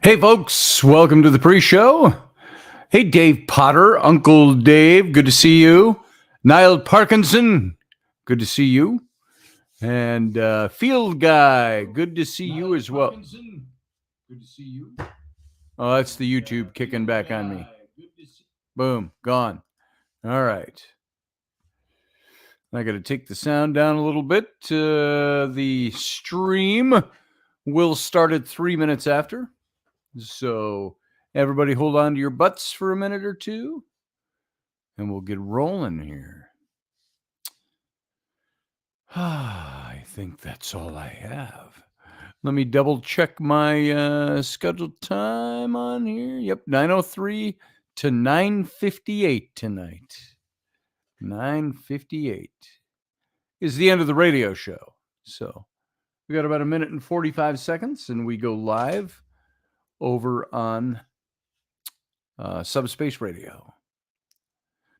Hey, folks, welcome to the pre-show. Hey, Dave Potter, Uncle Dave, good to see you. Niall Parkinson, good to see you. And Field Guy, good to see you as well. Good to see you. Oh, that's the YouTube kicking back on me. Boom, gone. All right. I got to take the sound down a little bit. The stream will start at 3 minutes after. So everybody hold on to your butts for a minute or two, and we'll get rolling here. I think that's all I have. Let me double check my scheduled time on here. Yep, 9:03 to 9:58 tonight. 9:58 is the end of the radio show. So we got about a minute and 45 seconds, and we go live over on Subspace Radio.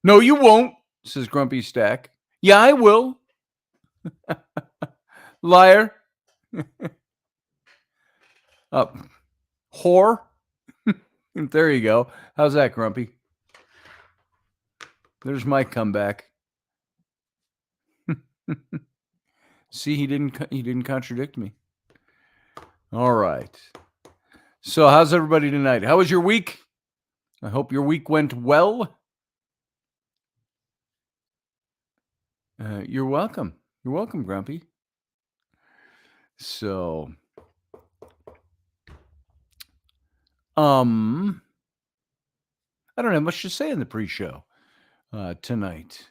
No, you won't, says Grumpy Stack. Yeah, I will. Liar. Up. Whore. There you go. How's that, Grumpy? There's my comeback. See, he didn't contradict me. All right. So how's everybody tonight? How was your week? I hope your week went well. You're welcome. You're welcome, Grumpy. So, I don't have much to say in the pre-show tonight.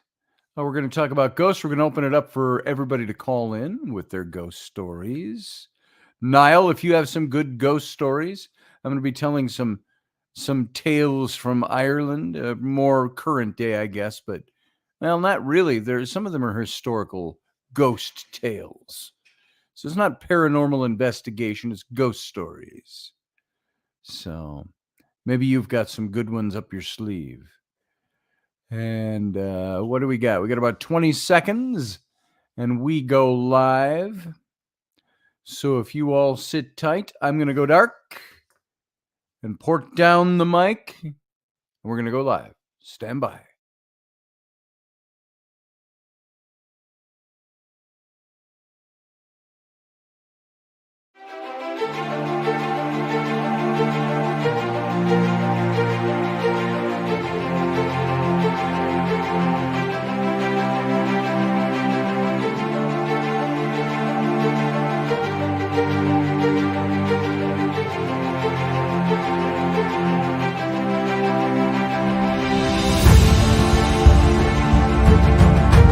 We're going to talk about ghosts. We're going to open it up for everybody to call in with their ghost stories. Niall, if you have some good ghost stories, I'm going to be telling some tales from Ireland, more current day, I guess, but, well, not really. Some of them are historical ghost tales. So it's not paranormal investigation, it's ghost stories. So maybe you've got some good ones up your sleeve. And what do we got? We got about 20 seconds, and we go live. So if you all sit tight, I'm going to go dark and port down the mic. And we're going to go live. Stand by.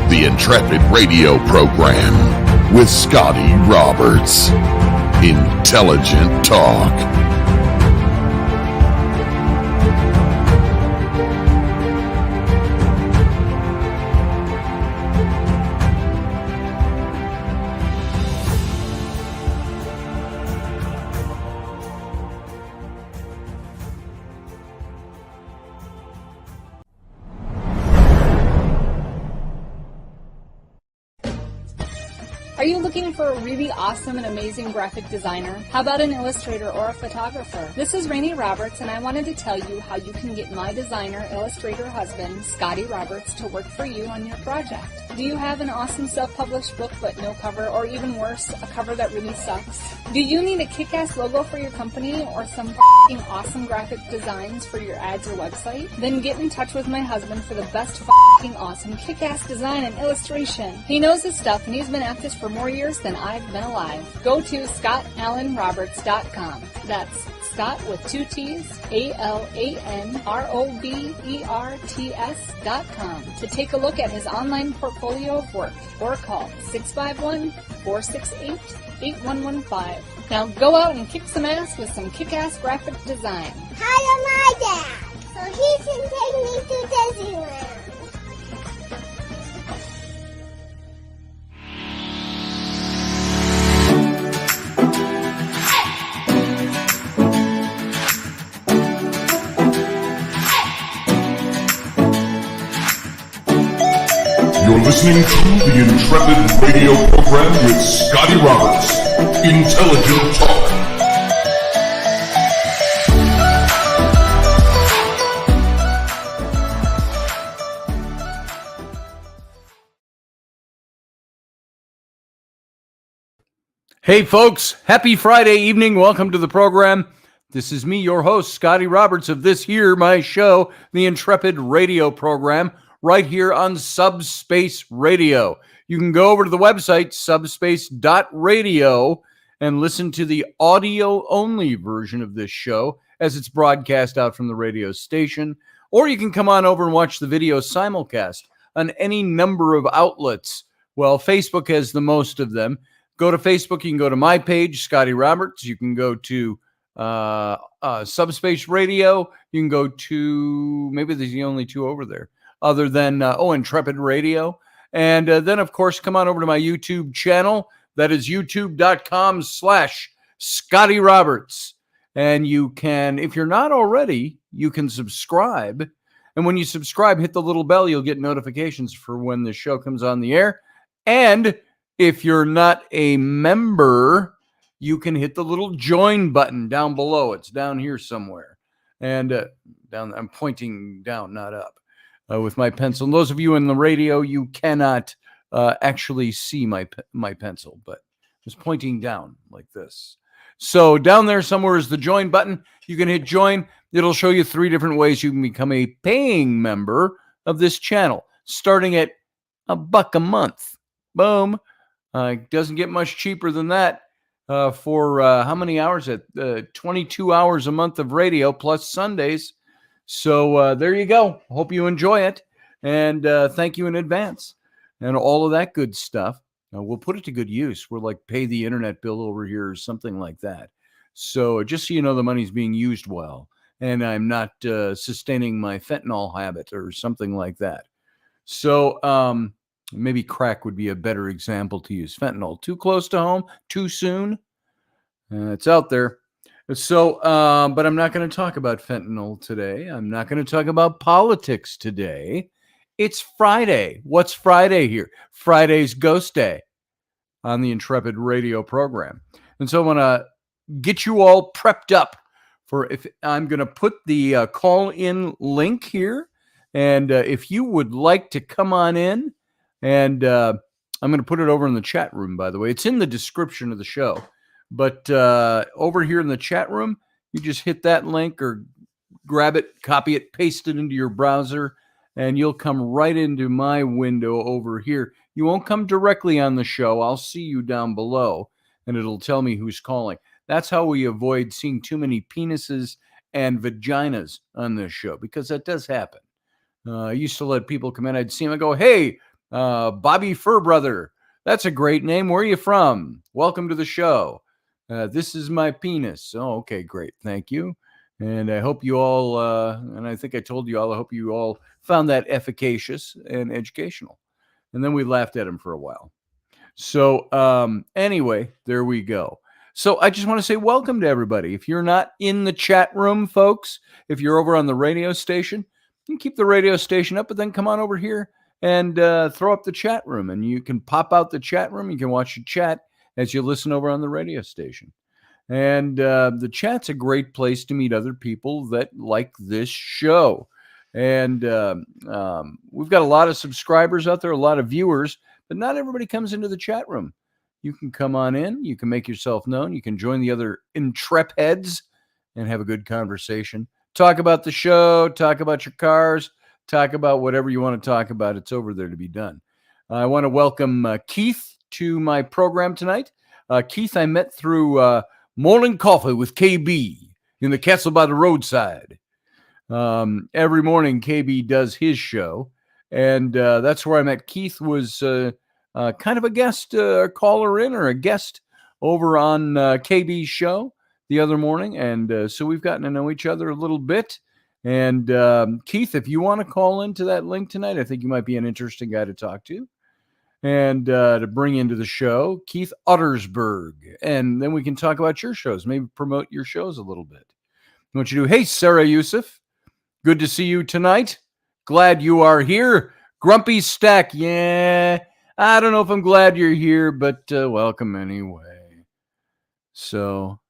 The Intrepid radio program with Scotty Roberts. Intelligent talk. Are you looking for a really awesome and amazing graphic designer? How about an illustrator or a photographer? This is Rainey Roberts, and I wanted to tell you how you can get my designer, illustrator husband, Scotty Roberts, to work for you on your project. Do you have an awesome self-published book but no cover, or even worse, a cover that really sucks? Do you need a kick-ass logo for your company or some f***ing awesome graphic designs for your ads or website? Then get in touch with my husband for the best f***ing awesome kick-ass design and illustration. He knows his stuff, and he's been at this for more years than I've been alive. Go to ScottAllenRoberts.com. That's Scott with 2 T's, ALANROBERTS.com to take a look at his online portfolio of work, or call 651-468-8115. Now go out and kick some ass with some kick-ass graphic design. Hire my dad so he can take me to Disneyland. You're listening to the Intrepid radio program with Scotty Roberts. Intelligent talk. Hey, folks. Happy Friday evening. Welcome to the program. This is me, your host, Scotty Roberts, of this here, my show, the Intrepid radio program, right here on Subspace Radio. You can go over to the website, subspace.radio, and listen to the audio-only version of this show as it's broadcast out from the radio station. Or you can come on over and watch the video simulcast on any number of outlets. Well, Facebook has the most of them. Go to Facebook. You can go to my page, Scotty Roberts. You can go to Subspace Radio. You can go to, maybe there's the only two over there, other than, Intrepid Radio. And then, of course, come on over to my YouTube channel. That is youtube.com/Scotty Roberts. And you can, if you're not already, you can subscribe. And when you subscribe, hit the little bell. You'll get notifications for when the show comes on the air. And if you're not a member, you can hit the little join button down below. It's down here somewhere. And I'm pointing down, not up, with my pencil. And those of you in the radio, you cannot actually see my pencil, but it's pointing down like this. So down there somewhere is the join button. You can hit join. It'll show you 3 different ways you can become a paying member of this channel, starting at $1 a month. Boom. It doesn't get much cheaper than that for how many hours? 22 hours a month of radio plus Sundays. So there you go. Hope you enjoy it. And thank you in advance and all of that good stuff. We'll put it to good use. We're like pay the internet bill over here or something like that. So just so you know, the money's being used well. And I'm not sustaining my fentanyl habit or something like that. So maybe crack would be a better example to use. Fentanyl, too close to home, too soon. It's out there. So, but I'm not going to talk about fentanyl today. I'm not going to talk about politics today. It's Friday. What's Friday here? Friday's Ghost Day on the Intrepid radio program. And so I want to get you all prepped up for if I'm going to put the call-in link here. And if you would like to come on in, and I'm going to put it over in the chat room, by the way. It's in the description of the show. But over here in the chat room, you just hit that link or grab it, copy it, paste it into your browser, and you'll come right into my window over here. You won't come directly on the show. I'll see you down below, and it'll tell me who's calling. That's how we avoid seeing too many penises and vaginas on this show, because that does happen. I used to let people come in. I'd see them and go, hey, Bobby Furbrother. That's a great name. Where are you from? Welcome to the show. This is my penis. Oh, okay, great. Thank you. And I hope you all, and I think I told you all, I hope you all found that efficacious and educational. And then we laughed at him for a while. So anyway, there we go. So I just want to say welcome to everybody. If you're not in the chat room, folks, if you're over on the radio station, you can keep the radio station up, but then come on over here and throw up the chat room, and you can pop out the chat room. You can watch the chat as you listen over on the radio station. And the chat's a great place to meet other people that like this show. And we've got a lot of subscribers out there, a lot of viewers, but not everybody comes into the chat room. You can come on in. You can make yourself known. You can join the other Intrepheads and have a good conversation. Talk about the show. Talk about your cars. Talk about whatever you want to talk about. It's over there to be done. I want to welcome Keith to my program tonight. Keith, I met through Morning Coffee with KB in the Castle by the Roadside. Every morning, KB does his show, and that's where I met Keith. Was kind of a guest caller in or a guest over on KB's show the other morning, and so we've gotten to know each other a little bit. And Keith, if you want to call into that link tonight, I think you might be an interesting guy to talk to and to bring into the show, Keith Uttersberg. And then we can talk about your shows, maybe promote your shows a little bit. What you do? Hey, Sarah Youssef, good to see you tonight. Glad you are here. Grumpy Stack, yeah, I don't know if I'm glad you're here, but welcome anyway. So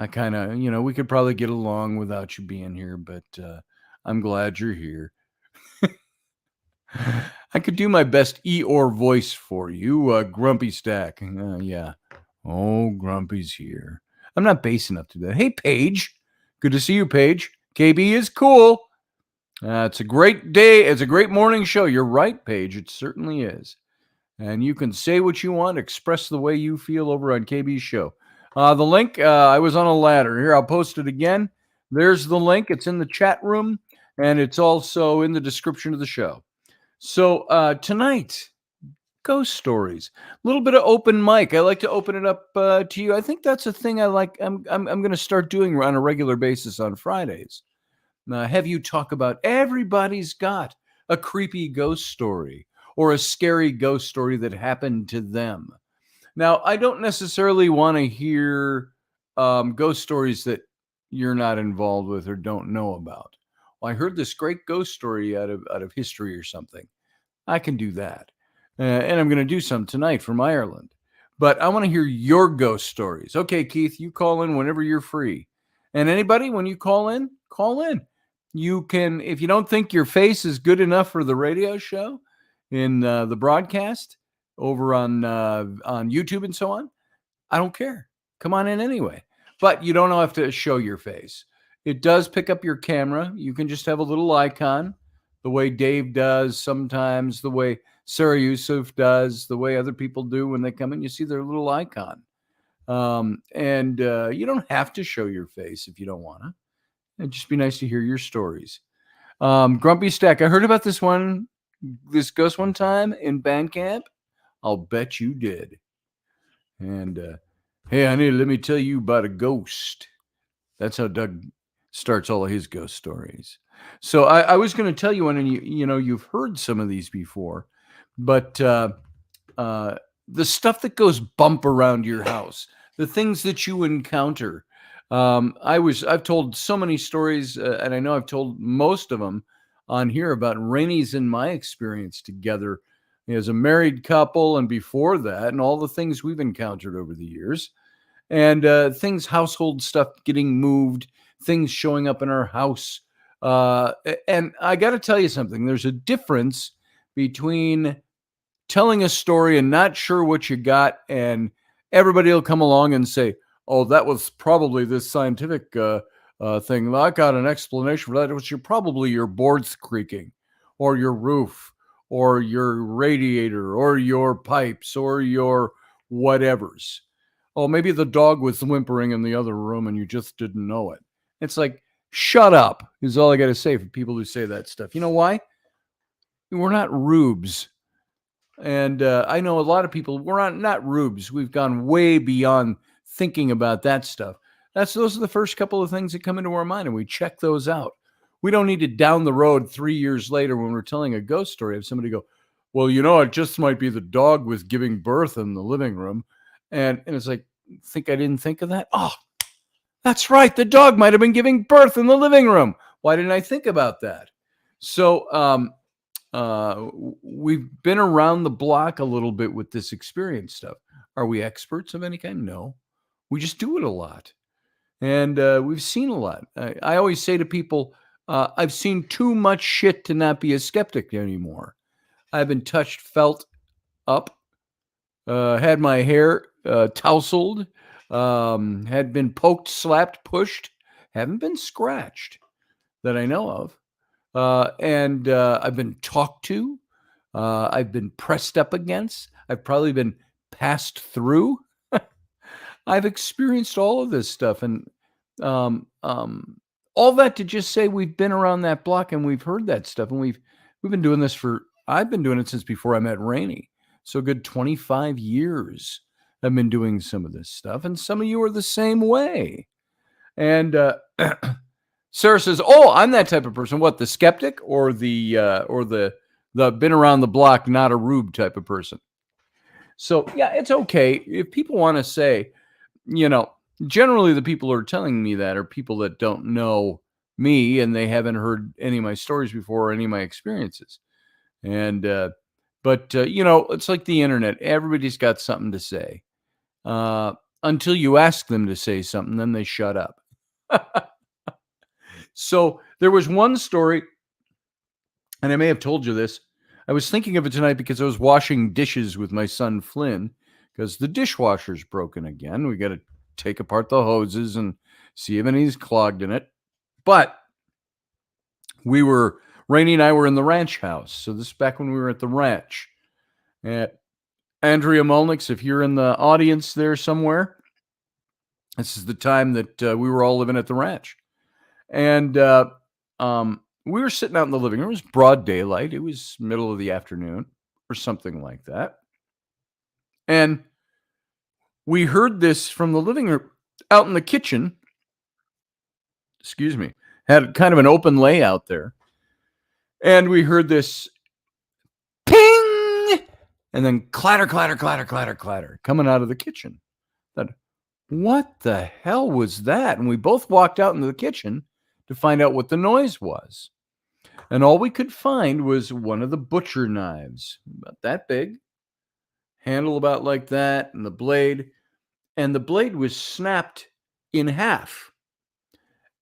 I kind of, we could probably get along without you being here, but I'm glad you're here. I could do my best Eeyore voice for you, Grumpy Stack. Yeah. Oh, Grumpy's here. I'm not base enough to do that. Hey, Paige. Good to see you, Paige. KB is cool. It's a great day. It's a great morning show. You're right, Paige. It certainly is. And you can say what you want, express the way you feel over on KB's show. The link, I was on a ladder. Here, I'll post it again. There's the link. It's in the chat room, and it's also in the description of the show. So tonight, ghost stories. A little bit of open mic. I like to open it up to you. I think that's a thing I like. I'm going to start doing on a regular basis on Fridays. Have you talk about everybody's got a creepy ghost story or a scary ghost story that happened to them. Now, I don't necessarily want to hear ghost stories that you're not involved with or don't know about. Well, I heard this great ghost story out of history or something. I can do that. And I'm going to do some tonight from Ireland. But I want to hear your ghost stories. Okay, Keith, you call in whenever you're free. And anybody, when you call in, call in. You can, if you don't think your face is good enough for the radio show in the broadcast over on YouTube and so on, I don't care. Come on in anyway. But you don't have to show your face. It does pick up your camera. You can just have a little icon, the way Dave does sometimes, the way Sarah Yusuf does, the way other people do when they come in. You see their little icon. And you don't have to show your face if you don't want to. It'd just be nice to hear your stories. Grumpy Stack, I heard about this ghost one time in band camp. I'll bet you did. And hey, honey, let me tell you about a ghost. That's how Doug starts all of his ghost stories. So I was going to tell you one, and you've heard some of these before, but the stuff that goes bump around your house, the things that you encounter. I've told so many stories, and I know I've told most of them on here about Rainey's and my experience together as a married couple, and before that, and all the things we've encountered over the years, and household stuff getting moved, things showing up in our house. And I got to tell you something. There's a difference between telling a story and not sure what you got, and everybody will come along and say, oh, that was probably this scientific thing. I got an explanation for that. It was probably your boards creaking, or your roof, or your radiator, or your pipes, or your whatevers. Oh, maybe the dog was whimpering in the other room and you just didn't know it. It's like, shut up is all I got to say for people who say that stuff. You know why? We're not rubes. And I know a lot of people, we're not rubes. We've gone way beyond thinking about that stuff. Those are the first couple of things that come into our mind, and we check those out. We don't need to down the road 3 years later when we're telling a ghost story have somebody go, well, it just might be the dog was giving birth in the living room. And it's like, think I didn't think of that? Oh, that's right. The dog might have been giving birth in the living room. Why didn't I think about that? So we've been around the block a little bit with this experience stuff. Are we experts of any kind? No. We just do it a lot. And we've seen a lot. I always say to people, I've seen too much shit to not be a skeptic anymore. I've been touched, felt up, had my hair tousled, had been poked, slapped, pushed, haven't been scratched that I know of. And I've been talked to. I've been pressed up against. I've probably been passed through. I've experienced all of this stuff, and all that to just say we've been around that block and we've heard that stuff, and we've been doing this I've been doing it since before I met Rainey. So a good 25 years I've been doing some of this stuff, and some of you are the same way. And Sarah says, "Oh, I'm that type of person. What, the skeptic or the been around the block, not a rube type of person?" So yeah, it's okay if people want to say, generally the people who are telling me that are people that don't know me and they haven't heard any of my stories before or any of my experiences. And but it's like the internet. Everybody's got something to say. Until you ask them to say something, then they shut up. So there was one story, and I may have told you this. I was thinking of it tonight because I was washing dishes with my son Flynn, because the dishwasher's broken again. We got to take apart the hoses and see if anything's clogged in it. But Rainey and I were in the ranch house. So this is back when we were at the ranch. Andrea Molnix, if you're in the audience there somewhere, this is the time that we were all living at the ranch. And we were sitting out in the living room. It was broad daylight. It was middle of the afternoon or something like that. And we heard this from the living room out in the kitchen. Excuse me. Had kind of an open layout there. And we heard this ping and then clatter, clatter, clatter, clatter, clatter coming out of the kitchen. What the hell was that? And we both walked out into the kitchen to find out what the noise was. And all we could find was one of the butcher knives, about that big, handle about like that, and the blade. And the blade was snapped in half.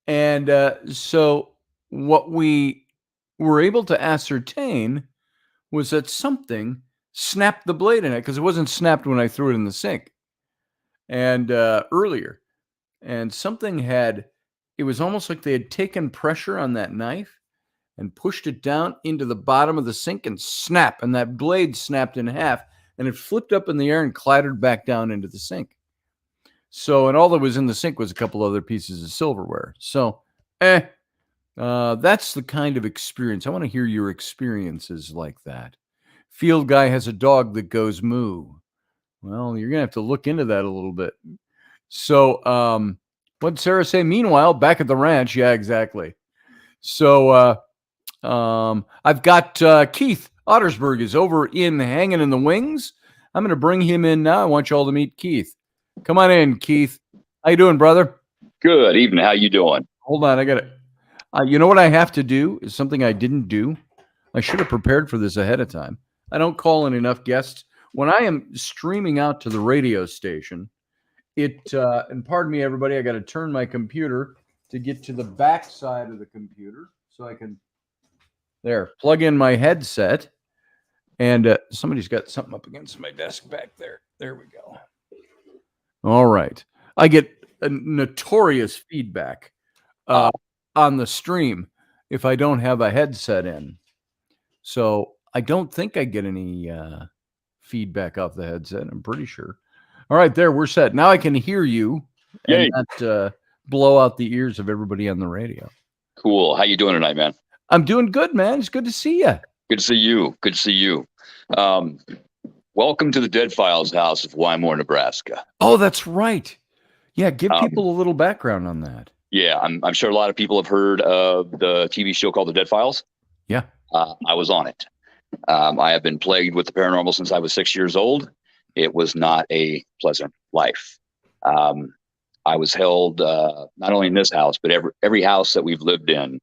And so what we were able to ascertain was that something snapped the blade in it, because it wasn't snapped when I threw it in the sink and earlier. And something it was almost like they had taken pressure on that knife and pushed it down into the bottom of the sink and snap. And that blade snapped in half and it flipped up in the air and clattered back down into the sink. So, and all that was in the sink was a couple other pieces of silverware. So, that's the kind of experience. I want to hear your experiences like that. Field guy has a dog that goes moo. Well, you're going to have to look into that a little bit. So, what did Sarah say? Meanwhile, back at the ranch. Yeah, exactly. So, I've got Keith Ottersberg is over in hanging in the wings. I'm going to bring him in now. I want you all to meet Keith. Come on in, Keith. How you doing, brother? Good evening. How you doing? Hold on. I got it. You know what I have to do is something I didn't do. I should have prepared for this ahead of time. I don't call in enough guests. When I am streaming out to the radio station, and pardon me, everybody, I got to turn my computer to get to the back side of the computer so I can, plug in my headset. And somebody's got something up against my desk back there. There we go. All right. I get a notorious feedback on the stream if I don't have a headset in. So I don't think I get any feedback off the headset. I'm pretty sure. All right, there, we're set. Now I can hear you and not blow out the ears of everybody on the radio. Cool. How you doing tonight, man? I'm doing good, man. It's good to see you. Good to see you. Good to see you. Welcome to the Dead Files house of Wymore, Nebraska. Oh, that's right. Yeah, give people a little background on that. Yeah, I'm sure a lot of people have heard of the TV show called The Dead Files. Yeah. I was on it. I have been plagued with the paranormal since I was 6 years old. It was not a pleasant life. I was held not only in this house, but every house that we've lived in,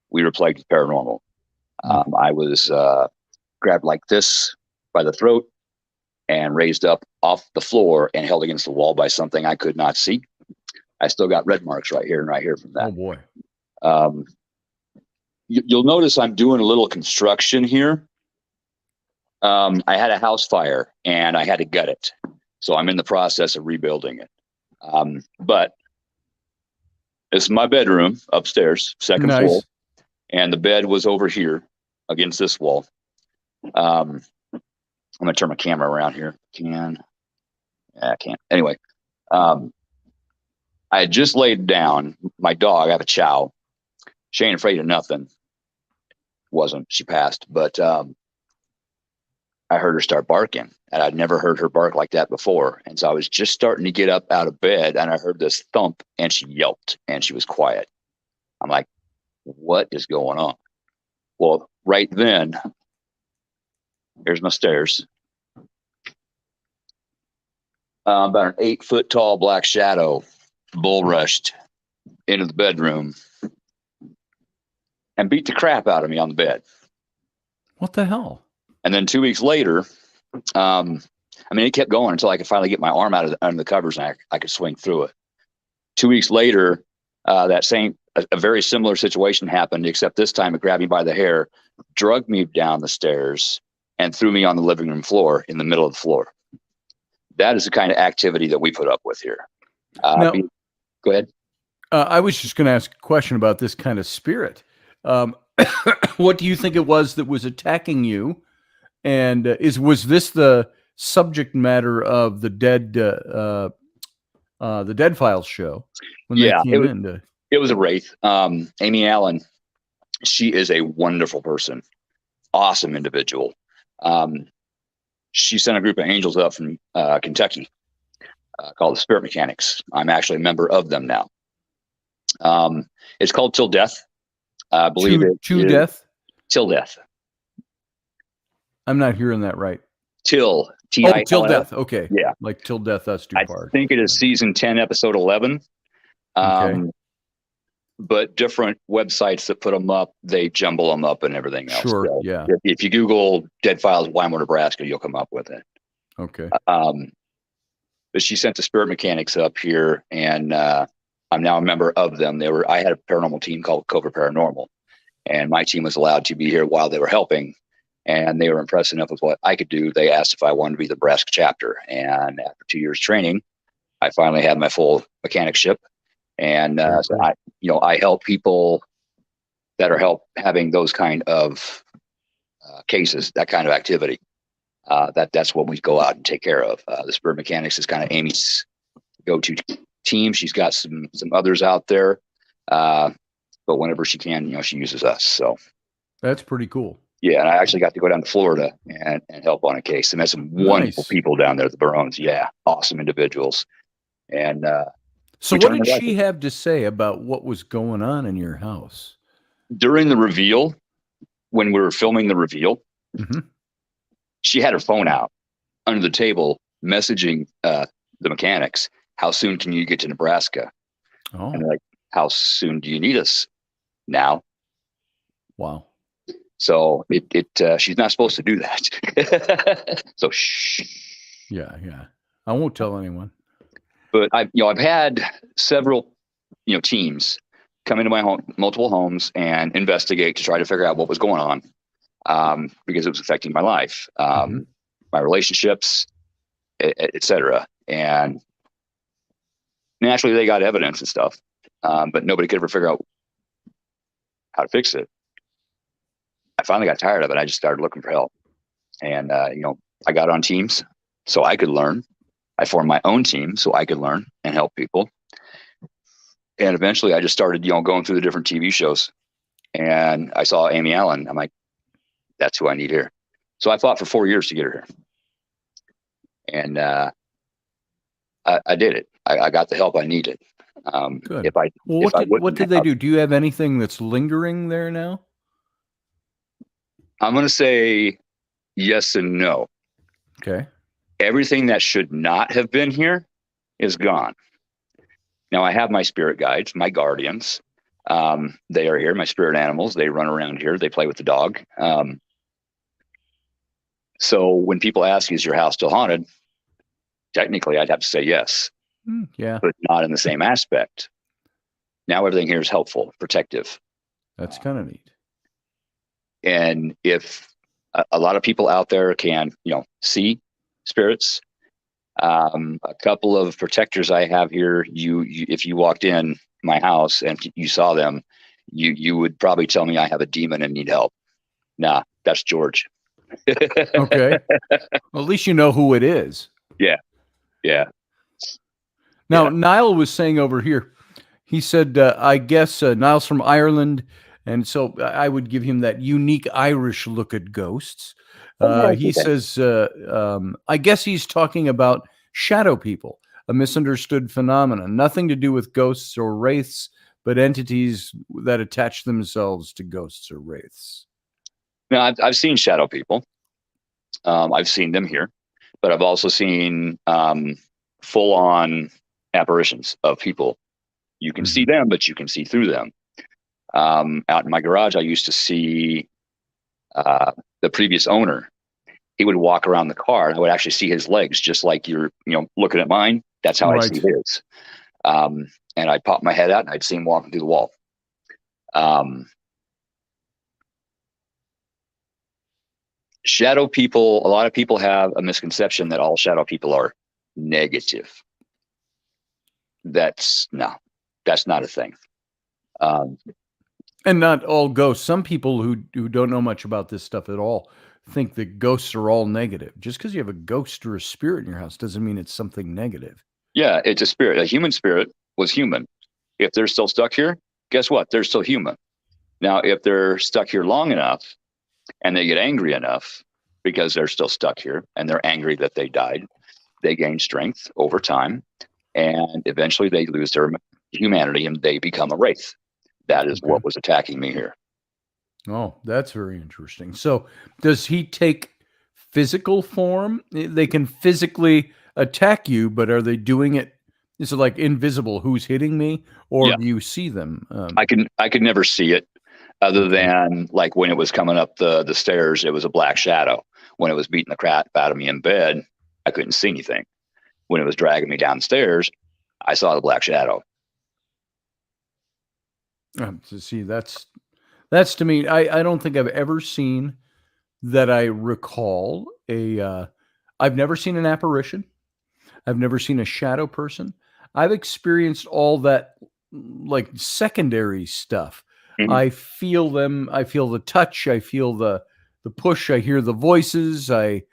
we were plagued with paranormal. I was grabbed like this by the throat and raised up off the floor and held against the wall by something I could not see. I still got red marks right here and right here from that. Oh boy. You'll notice I'm doing a little construction here. I had a house fire and I had to gut it. So I'm in the process of rebuilding it. But this is my bedroom upstairs, second floor. And the bed was over here against this wall. I'm going to turn my camera around here. I can't. Anyway, I had just laid down my dog. I have a chow. She ain't afraid of nothing. Wasn't. She passed. But I heard her start barking. And I'd never heard her bark like that before. And so I was just starting to get up out of bed. And I heard this thump. And she yelped. And she was quiet. I'm like, what is going on? Well, right then, here's my stairs. About an 8 foot tall black shadow bull rushed into the bedroom and beat the crap out of me on the bed. What the hell? And then 2 weeks later, it kept going until I could finally get my arm out of under the covers and I could swing through it. 2 weeks later, a very similar situation happened, except this time it grabbed me by the hair, dragged me down the stairs, and threw me on the living room floor in the middle of the floor. that is the kind of activity that we put up with here. Now, Go ahead. I was just going to ask a question about this kind of spirit. What do you think it was that was attacking you? And was this the subject matter of the Dead Files show when they came in? It was a wraith. Amy Allen, she is a wonderful person, awesome individual. She sent a group of angels up from Kentucky called the Spirit Mechanics. I'm actually a member of them now. It's called Till Death. I believe to death? Till Death. I'm not hearing that right. Till. T-I-L-L. Till Death. Okay. Yeah. Like Till Death, Us Do Part. I think it is season 10, episode 11. Okay. But different websites that put them up, they jumble them up and everything else. Sure, So yeah. If you Google Dead Files Wymo, Nebraska, you'll come up with it. Okay. But she sent the Spirit Mechanics up here, and I'm now a member of them. I had a paranormal team called Covert Paranormal, and my team was allowed to be here while they were helping, and they were impressed enough with what I could do. They asked if I wanted to be the Nebraska chapter, and after 2 years training, I finally had my full mechanicship. And so I help people that are having those kind of cases, that kind of activity. That's what we go out and take care of. The Spirit Mechanics is kind of Amy's go-to team. She's got some others out there, but whenever she can, she uses us. So that's pretty cool. Yeah, and I actually got to go down to Florida and help on a case. And met some wonderful people down there, the Barones. Yeah, awesome individuals. And so what did she have to say about what was going on in your house? During the reveal, when we were filming the reveal, she had her phone out under the table messaging the mechanics, how soon can you get to Nebraska? Oh. And they're like, how soon do you need us? Now. Wow. So she's not supposed to do that. So shh. Yeah. I won't tell anyone. But I've had several, teams come into my home, multiple homes, and investigate to try to figure out what was going on, because it was affecting my life, my relationships, et cetera. And naturally, they got evidence and stuff, but nobody could ever figure out how to fix it. I finally got tired of it. I just started looking for help, and I got on teams so I could learn. I formed my own team so I could learn and help people. And eventually I just started, going through the different TV shows, and I saw Amy Allen. I'm like, that's who I need here. So I fought for 4 years to get her here. And I did it. I got the help I needed. Good. What did they do? Do you have anything that's lingering there now? I'm going to say yes and no. Okay. Everything that should not have been here is gone. Now I have my spirit guides, my guardians. They are here, my spirit animals. They run around here. They play with the dog. So when people ask, is your house still haunted? Technically, I'd have to say yes. Yeah. But not in the same aspect. Now everything here is helpful, protective. That's kind of neat. And if a lot of people out there can, see spirits, a couple of protectors I have here, you if you walked in my house and you saw them, you would probably tell me I have a demon and need help. Nah, that's George. Okay. Well, at least you know who it is. Yeah. Now, Niall was saying over here, he said, I guess Niall's from Ireland, and so I would give him that unique Irish look at ghosts. He says, I guess he's talking about shadow people, a misunderstood phenomenon, nothing to do with ghosts or wraiths, but entities that attach themselves to ghosts or wraiths. Now, I've seen shadow people. I've seen them here, but I've also seen full-on apparitions of people. You can see them, but you can see through them. Out in my garage, I used to see the previous owner. He would walk around the car, and I would actually see his legs, just like you're, looking at mine. That's how I see his. And I'd pop my head out, and I'd see him walking through the wall. Shadow people, a lot of people have a misconception that all shadow people are negative. That's not a thing. And not all ghosts. Some people who don't know much about this stuff at all think that ghosts are all negative. Just because you have a ghost or a spirit in your house doesn't mean it's something negative. Yeah, it's a spirit. A human spirit was human. If they're still stuck here, guess what? They're still human. Now, if they're stuck here long enough and they get angry enough because they're still stuck here and they're angry that they died, they gain strength over time, and eventually they lose their humanity and they become a wraith. That is what was attacking me here. Oh, that's very interesting. So does he take physical form? They can physically attack you, but are they doing it? Is it like invisible? Who's hitting me? Or do you see them? I could never see it other than like when it was coming up the stairs, it was a black shadow. When it was beating the crap out of me in bed, I couldn't see anything. When it was dragging me downstairs, I saw the black shadow. See, that's to me. I don't think I've ever seen that I recall I've never seen an apparition. I've never seen a shadow person. I've experienced all that like secondary stuff. Mhm. I feel them. I feel the touch. I feel the push. I hear the voices. I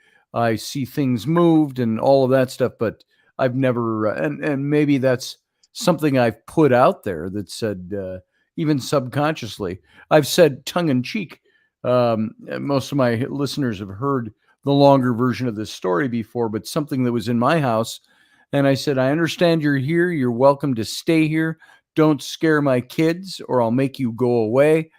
see things moved and all of that stuff. But I've never, and maybe that's something I've put out there that said, even subconsciously, I've said tongue in cheek. Most of my listeners have heard the longer version of this story before, but something that was in my house. And I said, I understand you're here. You're welcome to stay here. Don't scare my kids or I'll make you go away.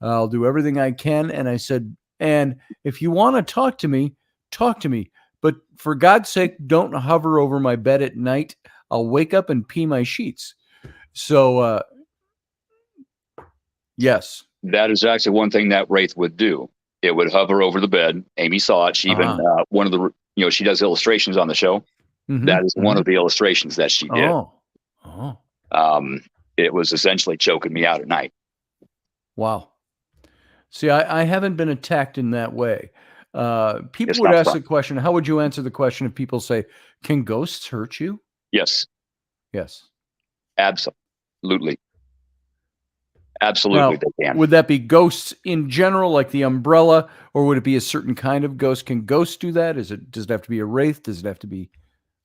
I'll do everything I can. And I said, and if you want to talk to me, talk to me. But for God's sake, don't hover over my bed at night. I'll wake up and pee my sheets. So, yes. That is actually one thing that wraith would do. It would hover over the bed. Amy saw it. She even, one of the, she does illustrations on the show. Mm-hmm. That is one of the illustrations that she did. It was essentially choking me out at night. Wow. See, I haven't been attacked in that way. People would ask the question, how would you answer the question if people say, can ghosts hurt you? Yes. Yes. Absolutely. Absolutely, now, they can. Would that be ghosts in general, like the umbrella, or would it be a certain kind of ghost? Can ghosts do that? Does it have to be a wraith? Does it have to be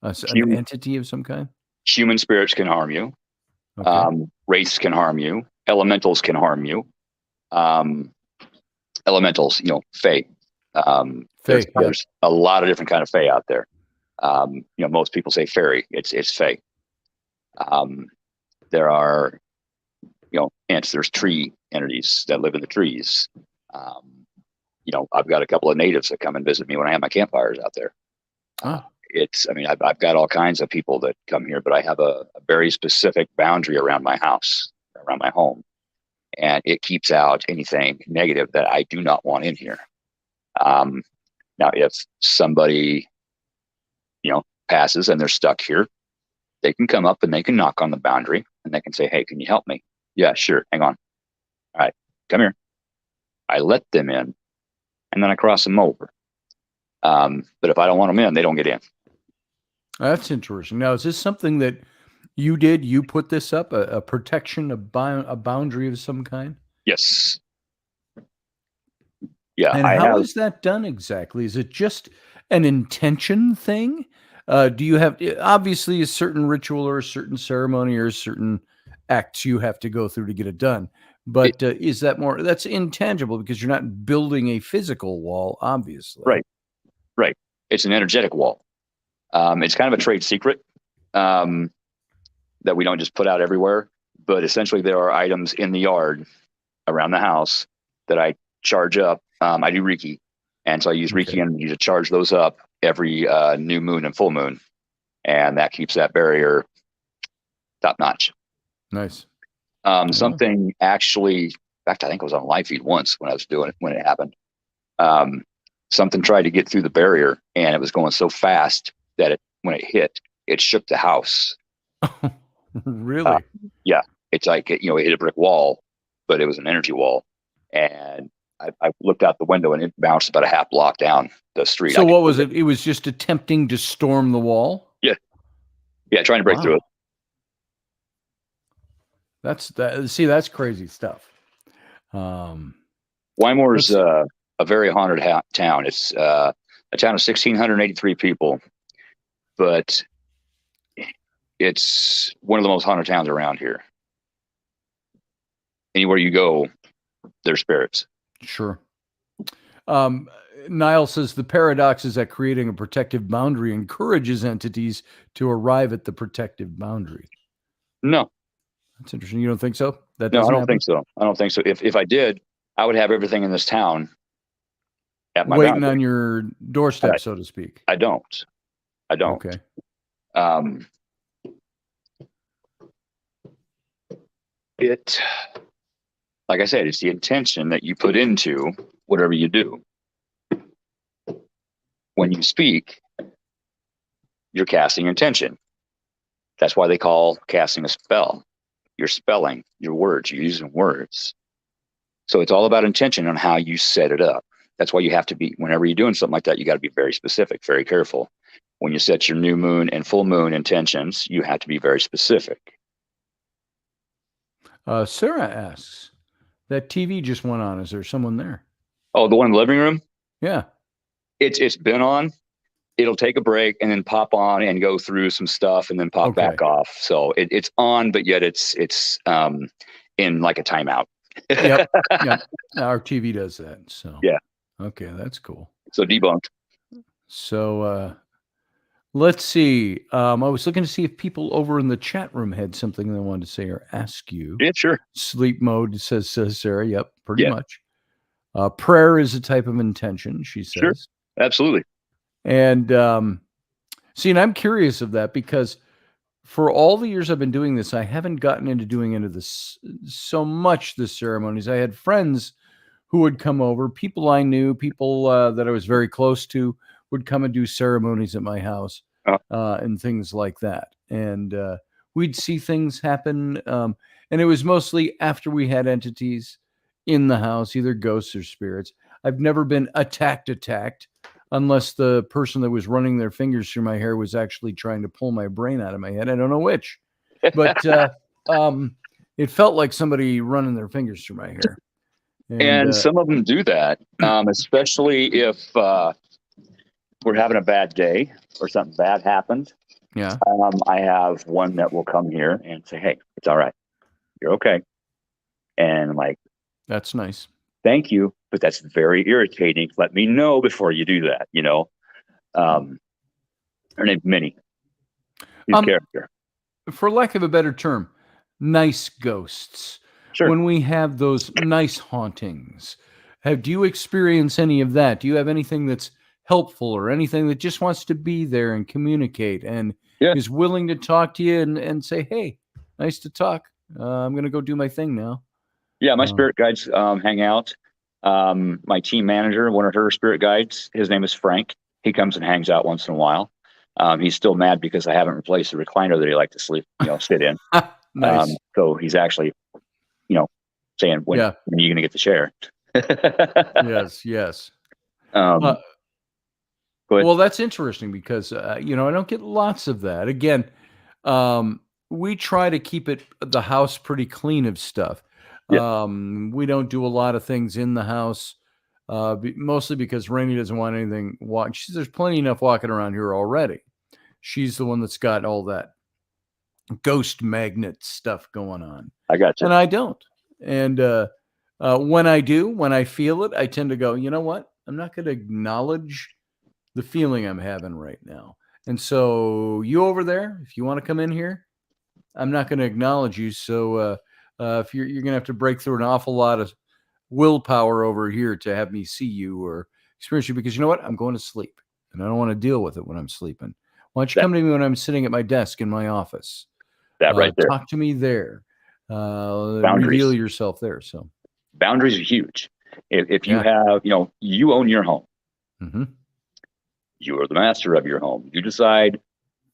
an entity of some kind? Human spirits can harm you. Okay. Wraiths can harm you. Elementals can harm you. Elementals, fae. There's a lot of different kind of fae out there. Most people say fairy. It's fae. There are ants. There's tree entities that live in the trees. I've got a couple of natives that come and visit me when I have my campfires out there. I've got all kinds of people that come here, but I have a very specific boundary around my house, around my home, and it keeps out anything negative that I do not want in here. Now, if somebody, passes and they're stuck here, they can come up and they can knock on the boundary and they can say, hey, can you help me? Yeah, sure. Hang on. All right, come here. I let them in and then I cross them over. But if I don't want them in, they don't get in. That's interesting. Now, is this something that you did? You put this up, a protection, a boundary of some kind? Yes. Yeah. And how is that done exactly? Is it just an intention thing? Do you have, obviously, a certain ritual or a certain ceremony or certain acts you have to go through to get it done? But is that more, that's intangible because you're not building a physical wall, obviously. Right. It's an energetic wall. It's kind of a trade secret that we don't just put out everywhere. But essentially, there are items in the yard around the house that I charge up. I do Reiki. And so I use Reiki energy to charge those up every new moon and full moon. And that keeps that barrier top notch. Nice. Something actually, in fact, I think I was on live feed once when I was doing it, when it happened. Something tried to get through the barrier and it was going so fast that when it hit, it shook the house. Really? Yeah. It's like, it hit a brick wall, but it was an energy wall. And I looked out the window and it bounced about a half block down the street. So what was it? It was just attempting to storm the wall? Yeah. Yeah, trying to break through it. That's crazy stuff. Wymore's a very haunted town. It's a town of 1,683 people, but it's one of the most haunted towns around here. Anywhere you go, there's spirits. Sure. Niall says the paradox is that creating a protective boundary encourages entities to arrive at the protective boundary. No. That's interesting. You don't think so? No, I don't think so. I don't think so. If I did, I would have everything in this town at my waiting boundary. on your doorstep, so to speak. I don't. Okay. Like I said, it's the intention that you put into whatever you do. When you speak, you're casting intention. That's why they call casting a spell. You're spelling your words, you're using words. So it's all about intention on how you set it up. That's why you have to be, whenever you're doing something like that, you got to be very specific, very careful. When you set your new moon and full moon intentions, you have to be very specific. Sarah asks, that TV just went on. Is there someone there? Oh, the one in the living room? Yeah. It's been on. It'll take a break and then pop on and go through some stuff and then pop back off. So it's on, but yet it's in like a timeout. Yep. Our TV does that. So yeah. Okay, that's cool. So debunked. So let's see. I was looking to see if people over in the chat room had something they wanted to say or ask you. Yeah, sure. Sleep mode, says Sarah. Yep, pretty much. Prayer is a type of intention, she says. Sure. Absolutely. And see, and I'm curious of that because for all the years I've been doing this, I haven't gotten into doing into this so much, the ceremonies. I had friends who would come over, people I knew, people that I was very close to would come and do ceremonies at my house and things like that. And we'd see things happen. And it was mostly after we had entities in the house, either ghosts or spirits. I've never been attacked, unless the person that was running their fingers through my hair was actually trying to pull my brain out of my head. I don't know which, but it felt like somebody running their fingers through my hair. And some of them do that, especially if we're having a bad day or something bad happened. Yeah. I have one that will come here and say, "Hey, it's all right. You're okay." And I'm like, that's nice. Thank you. But that's very irritating. Let me know before you do that. You know, her name's Minnie. Character. For lack of a better term, nice ghosts. Sure. When we have those nice hauntings, do you experience any of that? Do you have anything that's helpful or anything that just wants to be there and communicate and is willing to talk to you and say, "Hey, nice to talk. I'm going to go do my thing now." Yeah, my spirit guides hang out. My team manager, one of her spirit guides, his name is Frank. He comes and hangs out once in a while. He's still mad because I haven't replaced the recliner that he liked to sit in. Nice. So he's actually, saying, when are you going to get the chair? Yes. Well, that's interesting because, I don't get lots of that. Again, we try to keep the house pretty clean of stuff. Yeah. We don't do a lot of things in the house, mostly because Rainey doesn't want anything. There's plenty enough walking around here already. She's the one that's got all that ghost magnet stuff going on. I got you. And I don't. And when I do, when I feel it, I tend to go, you know what? I'm not going to acknowledge the feeling I'm having right now. And so you over there, if you want to come in here, I'm not going to acknowledge you. So if you're going to have to break through an awful lot of willpower over here to have me see you or experience you, because you know what? I'm going to sleep and I don't want to deal with it when I'm sleeping. Why don't you come to me when I'm sitting at my desk in my office? That right there. Talk to me there. Reveal yourself there. So boundaries are huge. If you have, you own your home. Mm-hmm. You are the master of your home. You decide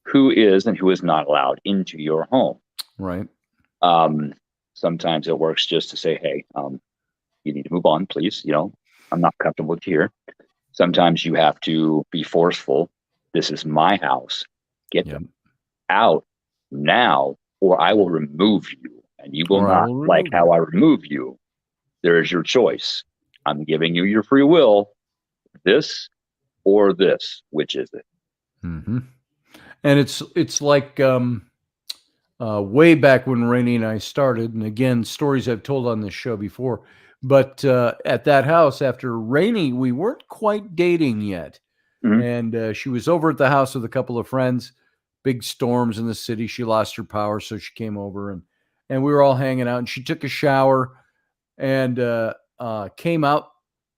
who is and who is not allowed into your home. Right. Sometimes it works just to say, "Hey, you need to move on, please. I'm not comfortable with you here." Sometimes you have to be forceful. This is my house. Get them out now, or I will remove you, and you will Or I not will like remove how you. I remove you. There is your choice. I'm giving you your free will. This or this. Which is it? Mm-hmm. And it's like way back when Rainey and I started, and again, stories I've told on this show before. But at that house, after Rainey, we weren't quite dating yet, Mhm. and she was over at the house with a couple of friends. Big storms in the city. She lost her power, so she came over, and we were all hanging out. And she took a shower and came out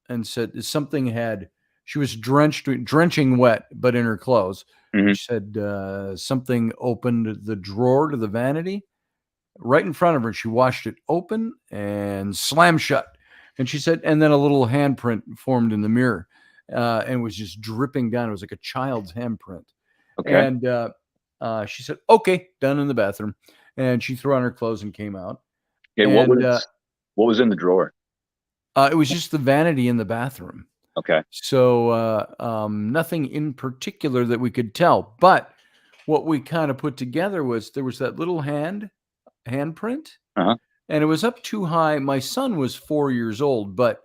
and said something had. She was drenching wet, but in her clothes. Mhm. She said something opened the drawer to the vanity right in front of her. She watched it open and slam shut. And she said, and then a little handprint formed in the mirror and was just dripping down. It was like a child's handprint. Okay. And she said, okay, done in the bathroom. And she threw on her clothes and came out. Okay. And What was in the drawer? it was just the vanity in the bathroom. Okay. So nothing in particular that we could tell. But what we kind of put together was there was that little handprint, Uh-huh. and it was up too high. My son was 4 years old, but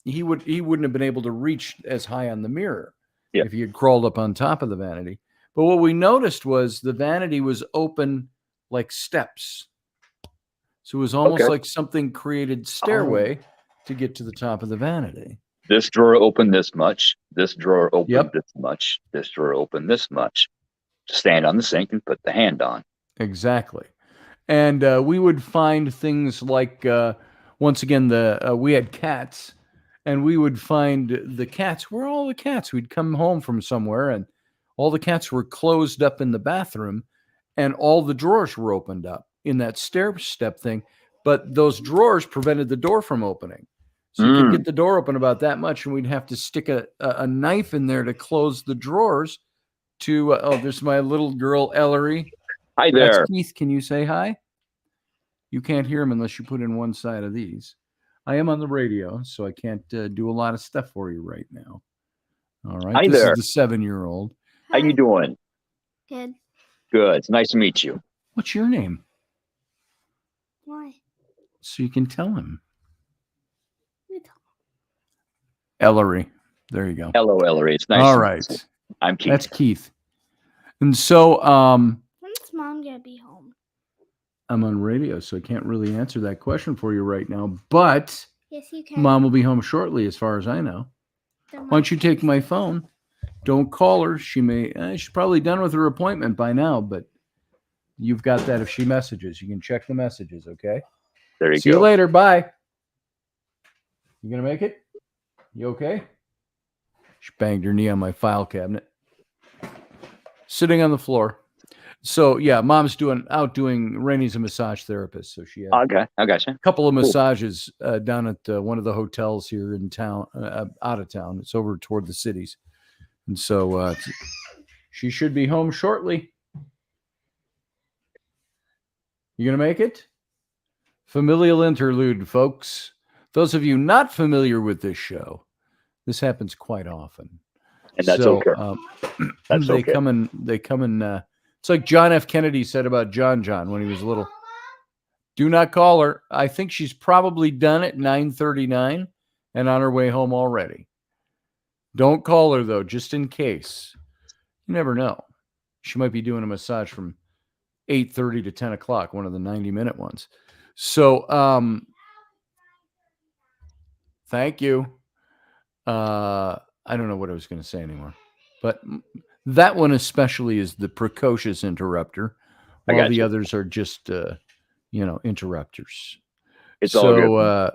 he wouldn't have been able to reach as high on the mirror Yeah. if he had crawled up on top of the vanity. But what we noticed was the vanity was open like steps. So it was almost Okay. like something created stairway to get to the top of the vanity. This drawer opened this much. This drawer opened Yep. this much. This drawer opened this much. Stand on the sink and put the hand on. Exactly. And we would find things like, once again, we had cats, and we would find the cats. Where are all the cats? We'd come home from somewhere, and all the cats were closed up in the bathroom, and all the drawers were opened up in that stair step thing. But those drawers prevented the door from opening. So you could get the door open about that much, and we'd have to stick a knife in there to close the drawers to, there's my little girl, Ellery. Hi That's there. Keith. Can you say hi? You can't hear him unless you put in one side of these. I am on the radio, so I can't do a lot of stuff for you right now. All right. Hi This there. is the 7-year-old. How you doing? Good. Good. It's nice to meet you. What's your name? Why? So you can tell him. You tell Ellery. There you go. Hello, Ellery. It's nice. All to right. meet you. I'm Keith. That's Keith. And so When's mom gonna be home? I'm on radio, so I can't really answer that question for you right now. But Yes, you can. Mom will be home shortly, as far as I know. Then Why don't you take my phone? Don't call her. She may. She's probably done with her appointment by now, but you've got that if she messages. You can check the messages, okay? There you See go. you later. Bye. You gonna make it? You okay? She banged her knee on my file cabinet. Sitting on the floor. So yeah, Mom's out doing. Rainey's a massage therapist, so she had Okay. I got you. a couple of massages down at one of the hotels here in town, out of town. It's over toward the cities, and so she should be home shortly. You gonna make it? Familial interlude, folks. Those of you not familiar with this show, this happens quite often. And that's So, okay. That's they okay. come in. It's like John F. Kennedy said about John when he was little. Do not call her. I think she's probably done at 9:39 and on her way home already. Don't call her, though, just in case. You never know. She might be doing a massage from 8:30 to 10 o'clock, one of the 90-minute ones. So, thank you. I don't know what I was going to say anymore. But that one especially is the precocious interrupter, I while got the you. others are just, interrupters. It's all good. So,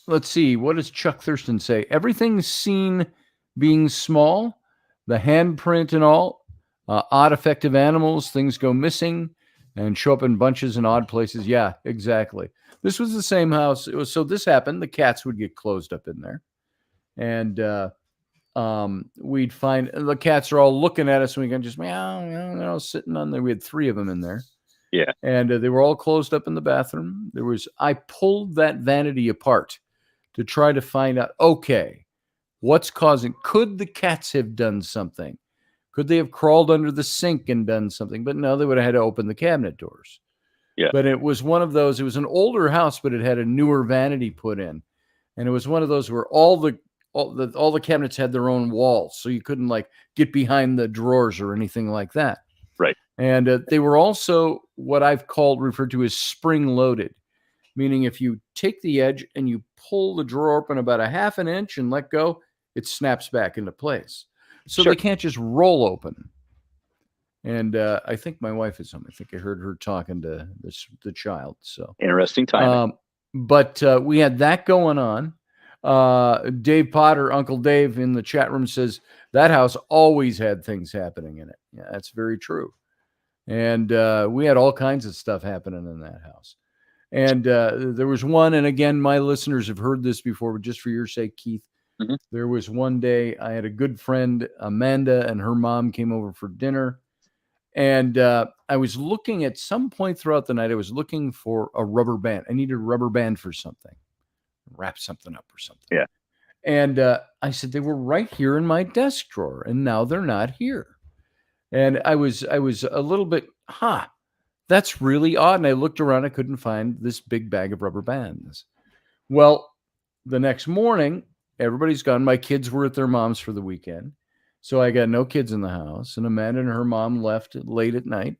let's see. What does Chuck Thurston say? Everything's seen being small, the handprint and all, odd effective animals, things go missing and show up in bunches in odd places. Yeah, exactly. This was the same house. So this happened. The cats would get closed up in there. And we'd find the cats are all looking at us and we can just meow, sitting on there. We had 3 of them in there. Yeah. And they were all closed up in the bathroom. I pulled that vanity apart to try to find out, okay, what's causing, could the cats have done something? Could they have crawled under the sink and done something? But no, they would have had to open the cabinet doors. Yeah. But it was one of those, it was an older house, but it had a newer vanity put in. And it was one of those where all the cabinets had their own walls. So you couldn't like get behind the drawers or anything like that. Right. And they were also what I've referred to as spring loaded, meaning if you take the edge and you pull the drawer open about a half an inch and let go, it snaps back into place. So Sure. they can't just roll open. And I think my wife is home. I think I heard her talking to the child. So Interesting timing. But we had that going on. Dave Potter, Uncle Dave in the chat room says that house always had things happening in it. Yeah, that's very true. And we had all kinds of stuff happening in that house. And there was one, and again, my listeners have heard this before, but just for your sake, Keith, there was one day I had a good friend, Amanda, and her mom came over for dinner. And I was looking at some point throughout the night, I was looking for a rubber band. I needed a rubber band for something, wrap something up or something. Yeah. And I said, they were right here in my desk drawer, and now they're not here. And I was a little bit, that's really odd. And I looked around, I couldn't find this big bag of rubber bands. Well, the next morning, everybody's gone. My kids were at their mom's for the weekend. So I got no kids in the house, and Amanda and her mom left late at night.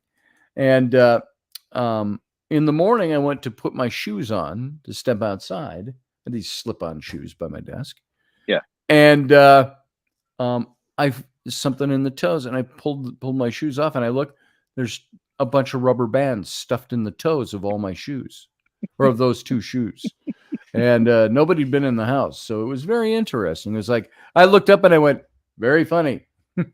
And in the morning, I went to put my shoes on to step outside. I had these slip-on shoes by my desk. Yeah. And I've something in the toes, and I pulled my shoes off, and I look, there's a bunch of rubber bands stuffed in the toes of all my shoes, or of those two shoes. And nobody had been in the house. So it was very interesting. It was like, I looked up and I went, very funny. Thank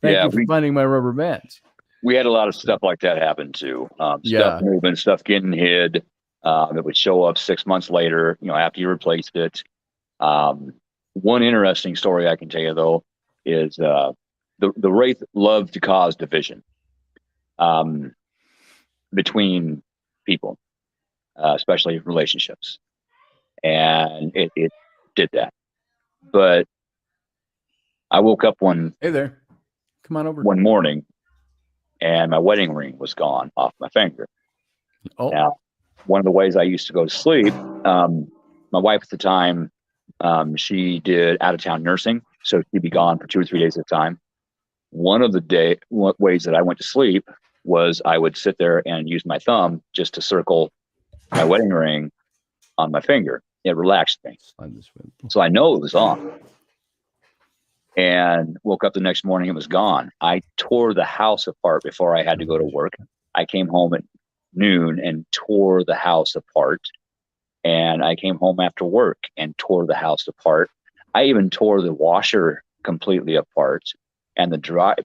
you for finding my rubber bands. We had a lot of stuff like that happen too. Stuff moving, stuff getting hid. It would show up 6 months later, after you replaced it. One interesting story I can tell you though is the wraith loved to cause division between people, especially relationships, and it did that. But I woke up Hey there, come on over. one morning, and my wedding ring was gone off my finger. Oh. Now, one of the ways I used to go to sleep, my wife at the time, she did out-of-town nursing, so she'd be gone for 2 or 3 days at a time. One of the ways that I went to sleep was I would sit there and use my thumb just to circle my wedding ring on my finger. It relaxed me. So I know it was on. And woke up the next morning, it was gone. I tore the house apart before I had to go to work. I came home at noon and tore the house apart. And I came home after work and tore the house apart. I even tore the washer completely apart and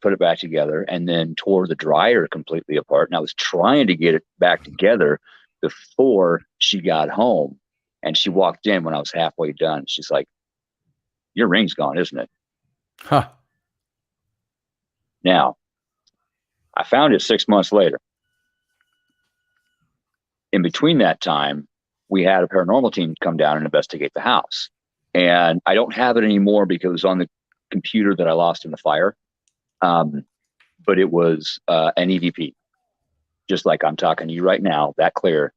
put it back together, and then tore the dryer completely apart. And I was trying to get it back together before she got home. And she walked in when I was halfway done. She's like, "Your ring's gone, isn't it?" Huh. Now, I found it 6 months later. In between that time, we had a paranormal team come down and investigate the house. And I don't have it anymore because it was on the computer that I lost in the fire. But it was an EVP, just like I'm talking to you right now, that clear.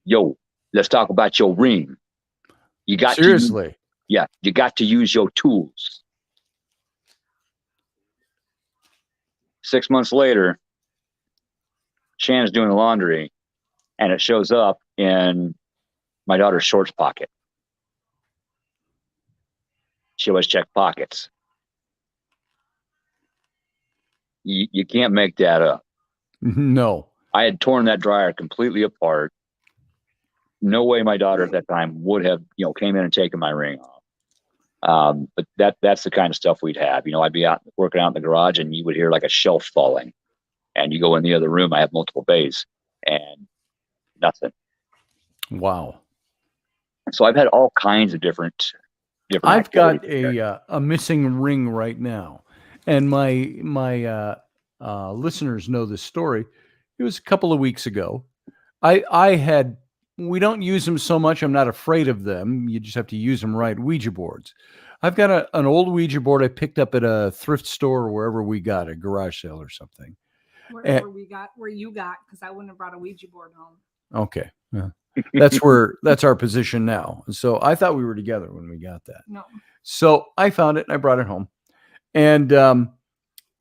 Yo, let's talk about your ring. You got Seriously. you got to use your tools. 6 months later, Shannon's doing the laundry, and it shows up in my daughter's shorts pocket. She always checked pockets. You can't make that up. No. I had torn that dryer completely apart. No way my daughter at that time would have, came in and taken my ring off. But that's the kind of stuff we'd have. I'd be out working out in the garage, and you would hear like a shelf falling, and you go in the other room. I have multiple bays, and nothing. Wow. So I've had all kinds of different. I've got a missing ring right now, and my listeners know this story. It was a couple of weeks ago. We don't use them so much. I'm not afraid of them. You just have to use them right. Ouija boards. I've got an old Ouija board I picked up at a thrift store or wherever we got a garage sale or something. Where you got, because I wouldn't have brought a Ouija board home. Okay. Yeah. That's our position now. So I thought we were together when we got that. No. So I found it and I brought it home. And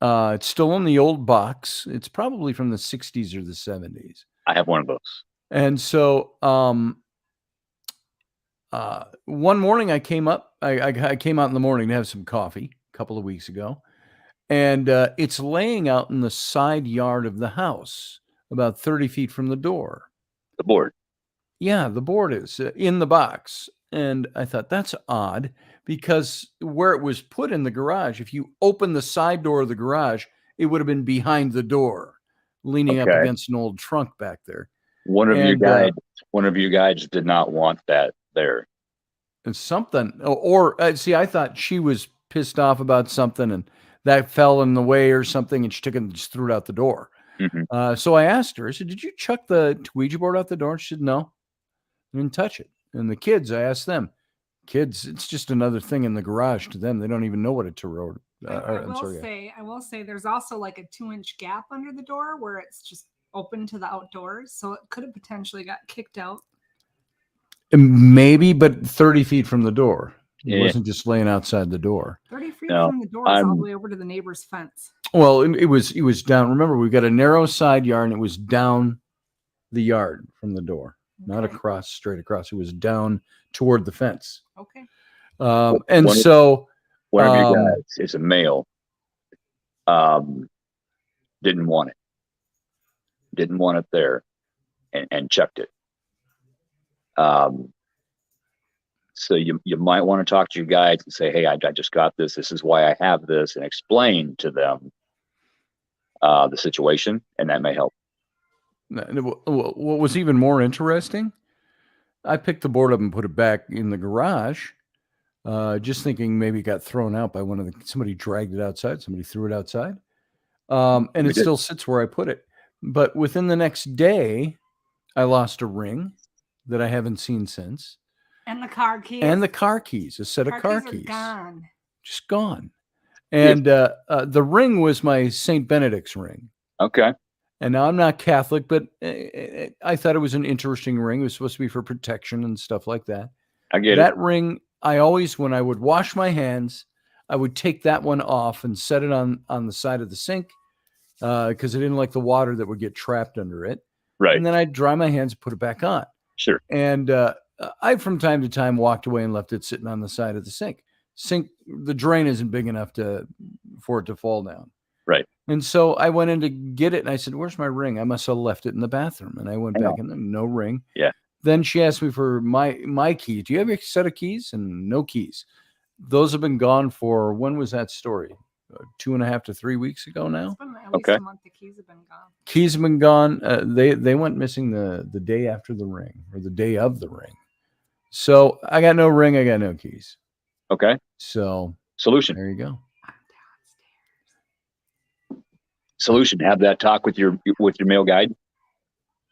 it's still in the old box. It's probably from the 60s or the 70s. I have one of those. And so one morning I came up. I came out in the morning to have some coffee a couple of weeks ago. And it's laying out in the side yard of the house, about 30 feet from the door. The board. Yeah, the board is in the box. And I thought, that's odd, because where it was put in the garage, if you open the side door of the garage, it would have been behind the door, leaning up Okay. against an old trunk back there. One of you guys did not want that there. And something, or see, I thought she was pissed off about something and that fell in the way or something, and she took it and just threw it out the door. Mhm. So I asked her, I said, did you chuck the Ouija board out the door? And she said, no, I didn't touch it. And the kids, I asked them, kids, it's just another thing in the garage to them. They don't even know what a tarot. I will say there's also like a 2-inch gap under the door where it's just open to the outdoors. So it could have potentially got kicked out. Maybe, but 30 feet from the door. It Yeah. wasn't just laying outside the door. 30 feet No, from the door is all the way over to the neighbor's fence. Well, it was down. Remember, we've got a narrow side yard, and it was down the yard from the door, not Okay. straight across. It was down toward the fence. Okay. And One- so One of you guys is a male. Didn't want it. Didn't want it there, and checked it. So you might want to talk to your guides and say, hey, I just got this. This is why I have this, and explain to them the situation, and that may help. what was even more interesting, I picked the board up and put it back in the garage, just thinking maybe it got thrown out by somebody dragged it outside. Somebody threw it outside. And We it did. still sits where I put it. But within the next day, I lost a ring that I haven't seen since. And the car keys. And the car keys, a set of car keys. Are gone. Just gone. And the ring was my St. Benedict's ring. Okay. And now I'm not Catholic, but I thought it was an interesting ring. It was supposed to be for protection and stuff like that. I get That it. ring, I always, when I would wash my hands, I would take that one off and set it on the side of the sink because I didn't like the water that would get trapped under it. Right. And then I'd dry my hands and put it back on. Sure. And I, from time to time, walked away and left it sitting on the side of the sink. The drain isn't big enough for it to fall down. Right. And so I went in to get it, and I said, where's my ring? I must have left it in the bathroom. And I went back and no ring. Yeah. Then she asked me for my keys. Do you have a set of keys? And no keys. Those have been gone for, when was that story? 2.5 to 3 weeks ago now. It's been at least Okay. a month. The keys have been gone. Keys have been gone. They went missing the day after the ring, or the day of the ring. So I got no ring. I got no keys. Okay. So Solution. there you go. Solution. Have that talk with your male guide.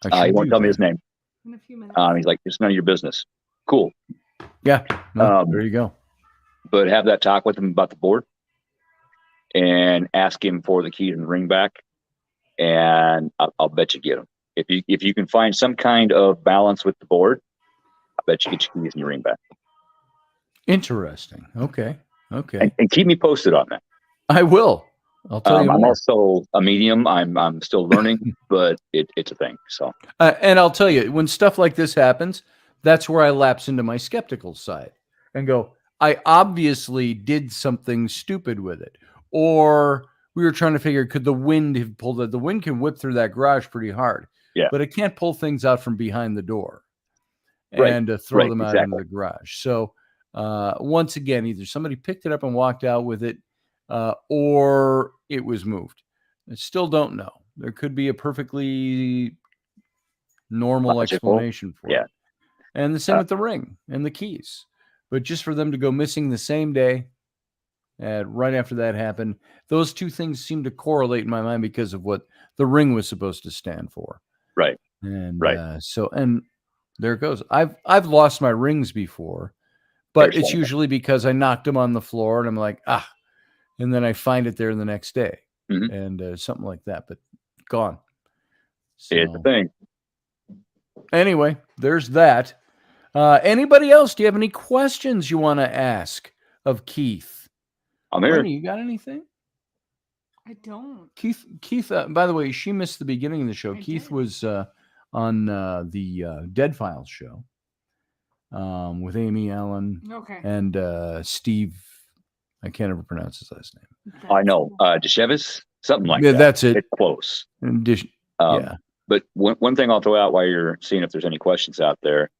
I He should won't do tell me that. his name. In a few minutes. He's like, it's none of your business. Cool. Yeah. No, Um, there you go. But have that talk with him about the board, and ask him for the keys and ring back, and I'll bet you get them. If you can find some kind of balance with the board, I bet you get your keys and your ring back. Interesting. Okay. Okay. And keep me posted on that. I will. I'll tell you I'm more. also a medium. I'm still learning, but it's a thing. So And I'll tell you, when stuff like this happens, that's where I lapse into my skeptical side and go, I obviously did something stupid with it. Or we were trying to figure, could the wind have pulled it? The wind can whip through that garage pretty hard. Yeah. But it can't pull things out from behind the door Right, and throw right, them out into the garage. So once again, either somebody picked it up and walked out with it, or it was moved. I still don't know. There could be a perfectly normal Logical. explanation for Yeah. it. And the same with the ring and the keys. But just for them to go missing the same day, right after that happened, those two things seem to correlate in my mind because of what the ring was supposed to stand for. right. And Right. and there it goes. I've lost my rings before, But There's it's one. usually because I knocked them on the floor and I'm like, and then I find it there the next day Mhm. and something like that, but gone. It's a So thing. anyway, there's that. Anybody else? Do you have any questions you want to ask of Keith? I'm here. Lenny, you got anything? I don't. Keith. By the way, she missed the beginning of the show. I Keith did. was on the Dead Files show with Amy Allen Okay. and Steve. I can't ever pronounce his last name. I know. Deshevis? Something like Yeah, that. that's it. It's close. Yeah. But one thing I'll throw out while you're seeing if there's any questions out there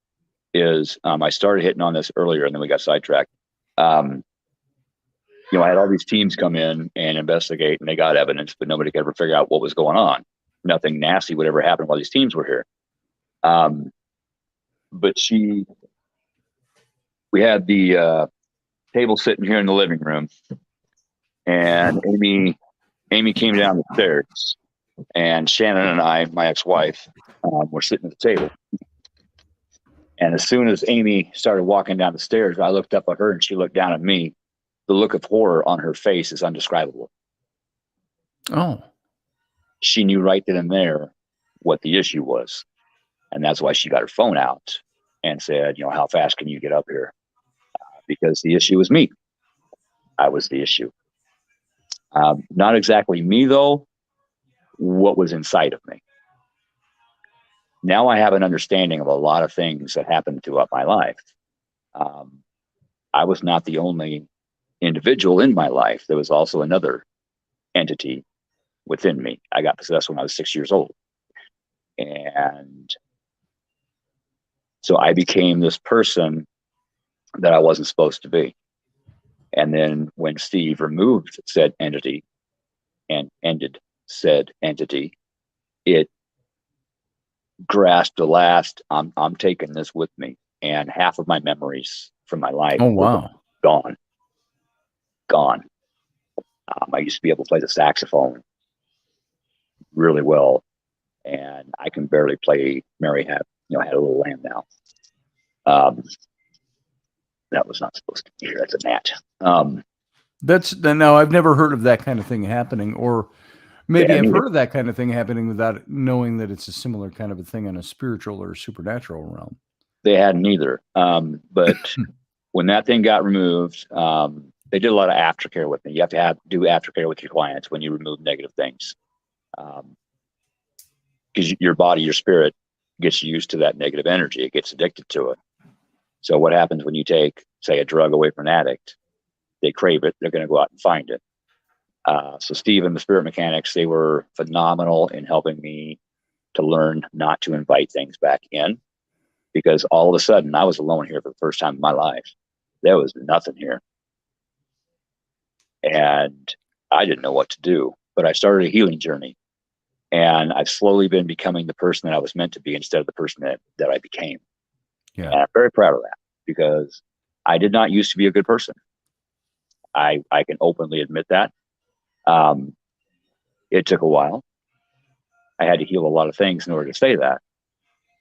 is I started hitting on this earlier and then we got sidetracked. I had all these teams come in and investigate and they got evidence, but nobody could ever figure out what was going on. Nothing nasty would ever happen while these teams were here. But we had the table sitting here in the living room and Amy came down the stairs and Shannon and I, my ex-wife, were sitting at the table. And as soon as Amy started walking down the stairs, I looked up at her and she looked down at me. The look of horror on her face is undescribable. Oh. She knew right then and there what the issue was. And that's why she got her phone out and said, how fast can you get up here? Because the issue was me. I was the issue. Not exactly me, though, what was inside of me. Now I have an understanding of a lot of things that happened throughout my life. I was not the only individual in my life. There was also another entity within me. I got possessed when I was 6 years old. And so I became this person that I wasn't supposed to be. And then when Steve removed said entity and ended said entity, it grasped the last, I'm taking this with me. And half of my memories from my life wow. were gone. I used to be able to play the saxophone really well. And I can barely play Mary Had a Little Lamb now. That was not supposed to be here. That's a gnat. Now I've never heard of that kind of thing happening, or maybe I've neither. heard of that kind of thing happening without knowing that it's a similar kind of a thing on a spiritual or supernatural realm. They hadn't either. But when that thing got removed, they did a lot of aftercare with me. You have to do aftercare with your clients when you remove negative things. Because your body, your spirit gets used to that negative energy. It gets addicted to it. So what happens when you take, say, a drug away from an addict? They crave it. They're going to go out and find it. So Steve and the spirit mechanics, they were phenomenal in helping me to learn not to invite things back in, because all of a sudden I was alone here for the first time in my life. There was nothing here. And I didn't know what to do, but I started a healing journey. And I've slowly been becoming the person that I was meant to be instead of the person that I became. Yeah. And I'm very proud of that, because I did not used to be a good person. I can openly admit that. It took a while. I had to heal a lot of things in order to say that,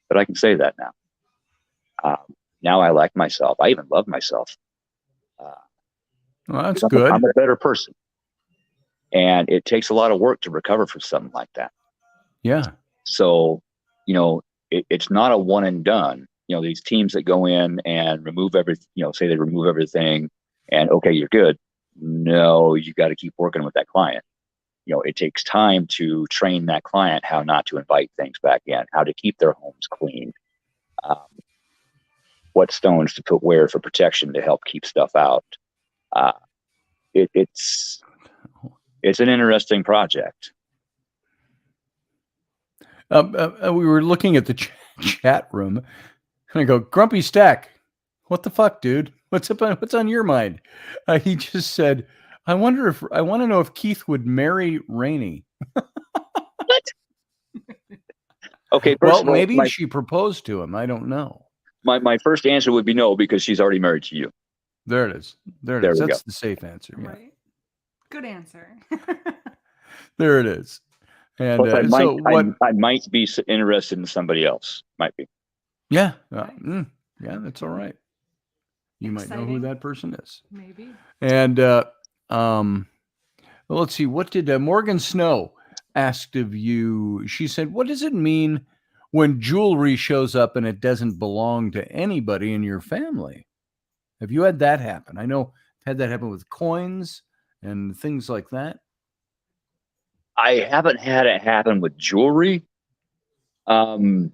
but I can say that now. Now I like myself. I even love myself. Well, that's good. I'm a better person. And it takes a lot of work to recover from something like that. Yeah. So, it's not a one and done. These teams that go in and remove everything, say they remove everything and okay, you're good. No, you got to keep working with that client. It takes time to train that client how not to invite things back in, how to keep their homes clean, what stones to put where for protection to help keep stuff out. It's an interesting project. We were looking at the chat room, and I go, Grumpy Stack, what the fuck, dude? What's on your mind? He just said, I want to know if Keith would marry Rainey. What? Okay. Well, maybe she proposed to him. I don't know. My first answer would be no, because she's already married to you. There it is. There There it is. we That's go. the safe answer. Yeah. Right. Good answer. There it is. And Plus, I I might be interested in somebody else. Might be. Yeah. Yeah, that's all right. You might know who Exciting. that person is. Maybe. And well, let's see. What did Morgan Snow asked of you? She said, "What does it mean when jewelry shows up and it doesn't belong to anybody in your family?" Have you had that happen? I know I've had that happen with coins and things like that. I haven't had it happen with jewelry, but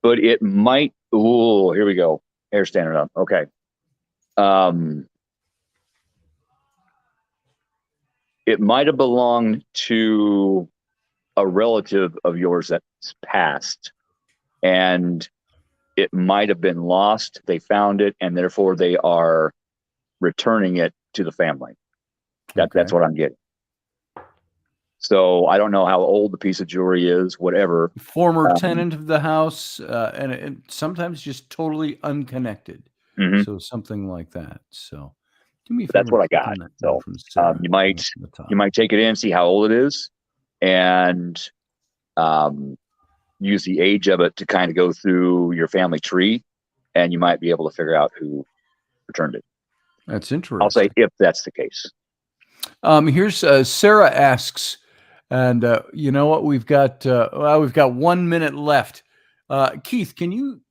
it might. Oh, here we go. Hair standing up. Okay. It might have belonged to a relative of yours that's passed, and it might have been lost. They found it, and therefore they are returning it to the family. That's what I'm getting. So I don't know how old the piece of jewelry is, whatever. Former tenant of the house, and it sometimes just totally unconnected. Mhm. So something like that. So do me a favor. That's what I click got. on that So, one from Sarah you might at the top. you might take it in, see how old it is, and use the age of it to kind of go through your family tree, and you might be able to figure out who returned it. That's interesting. I'll say if that's the case. Here's Sarah asks, and you know what? We've got 1 minute left. Keith, can you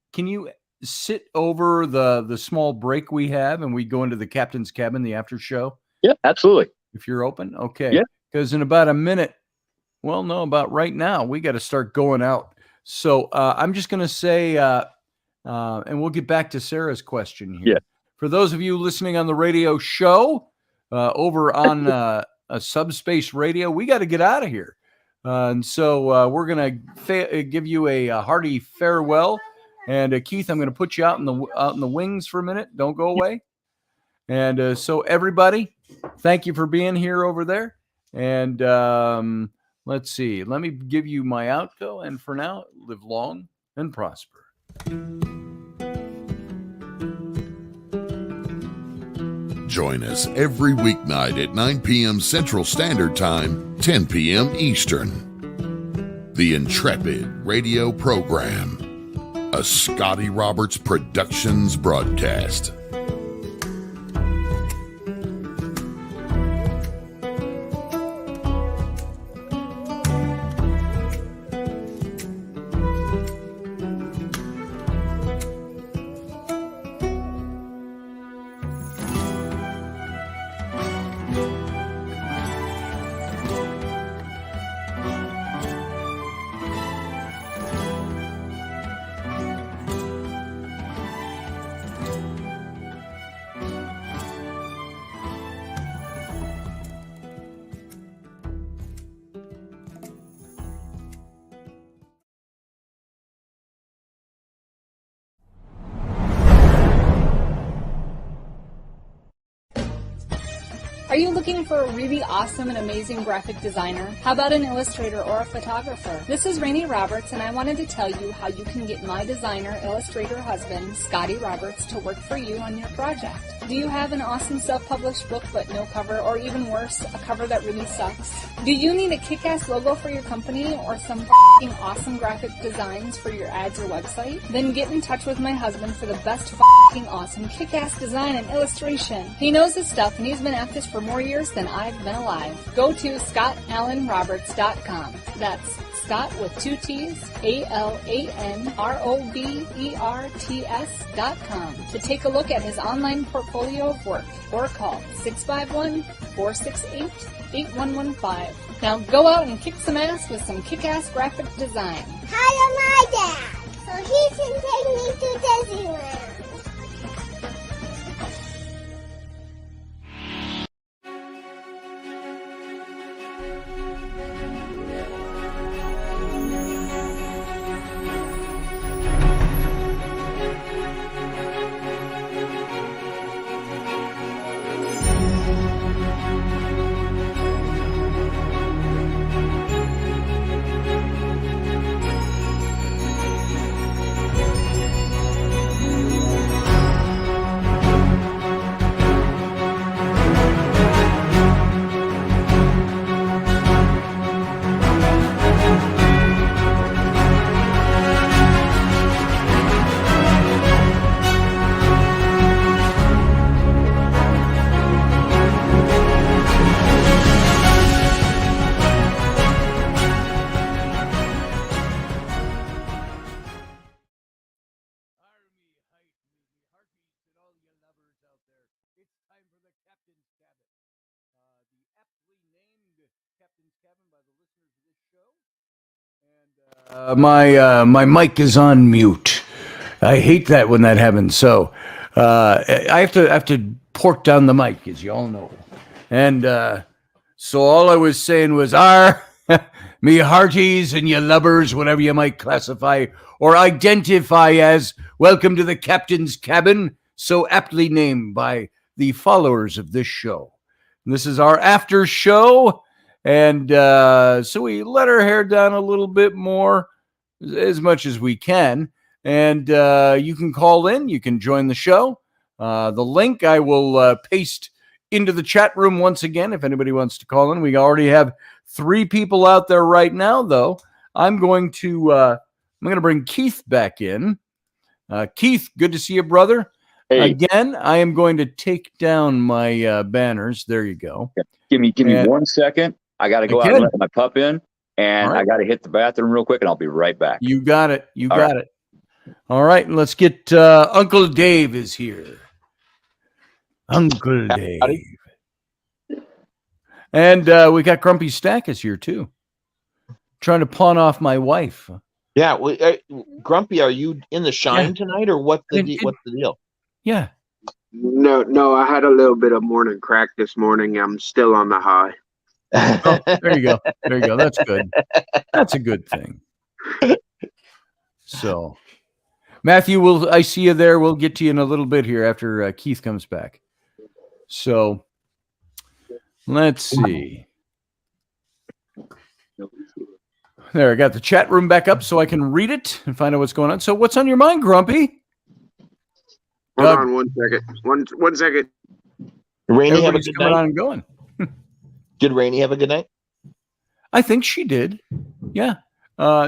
sit over the small break we have, and we go into the captain's cabin, the after show? Yeah, absolutely. If you're open, okay. Yeah. Because in about a minute, well, no, about right now, we got to start going out. So I'm just going to say, and we'll get back to Sarah's question here. Yeah. For those of you listening on the radio show over on a Subspace Radio, we got to get out of here. And so we're going to give you a hearty farewell. And Keith, I'm going to put you out in the wings for a minute. Don't go away. And so everybody, thank you for being here over there. And let's see. Let me give you my outgo. And for now, live long and prosper. Join us every weeknight at 9 p.m. Central Standard Time, 10 p.m. Eastern. The Intrepid Radio Program, a Scotty Roberts Productions broadcast. Are you looking for a really awesome and amazing graphic designer? How about an illustrator or a photographer? This is Rainey Roberts, and I wanted to tell you how you can get my designer, illustrator husband, Scotty Roberts, to work for you on your project. Do you have an awesome self-published book but no cover, or even worse, a cover that really sucks? Do you need a kick-ass logo for your company or some f***ing awesome graphic designs for your ads or website? Then get in touch with my husband for the best f***ing awesome kick-ass design and illustration. He knows his stuff, and he's been at this for more years than I've been alive. Go to ScottAllenRoberts.com. That's Scott with 2 T's, ALANROBERTS.com to take a look at his online portfolio of work, or call 651-468-8115. Now go out and kick some ass with some kick-ass graphic design. Hire my dad so he can take me to Disneyland. It's time for the Captain's Cabin. The aptly named Captain's Cabin by the listeners of this show. And my mic is on mute. I hate that when that happens. So I have to pork down the mic, as you all know. And so all I was saying was, me hearties and you lubbers, whatever you might classify or identify as, welcome to the Captain's Cabin, so aptly named by the followers of this show. And this is our after show, and so we let our hair down a little bit more, as much as we can. And you can call in, you can join the show. The link I will paste into the chat room once again if anybody wants to call in. We already have 3 people out there right now, though. I'm going to bring Keith back in. Keith, good to see you, brother. Hey. Again, I am going to take down my banners. There you go. Give me 1 second. I got to go out and let my pup in, and I got to hit the bathroom real quick, and I'll be right back. You got it. You got it. All right, let's get Uncle Dave is here. Uncle Dave. Howdy. And we got Grumpy Stack is here too. Trying to pawn off my wife. Yeah, Grumpy, are you in the shine tonight, or what's the deal? Yeah. No, I had a little bit of morning crack this morning. I'm still on the high. Oh, there you go. There you go. That's good. That's a good thing. So, Matthew, I see you there. We'll get to you in a little bit here after Keith comes back. So, let's see. There, I got the chat room back up so I can read it and find out what's going on. So, what's on your mind, Grumpy? Hold on 1 second. One second. Rainey have a good night. On and going. Did Rainey have a good night? I think she did. Yeah.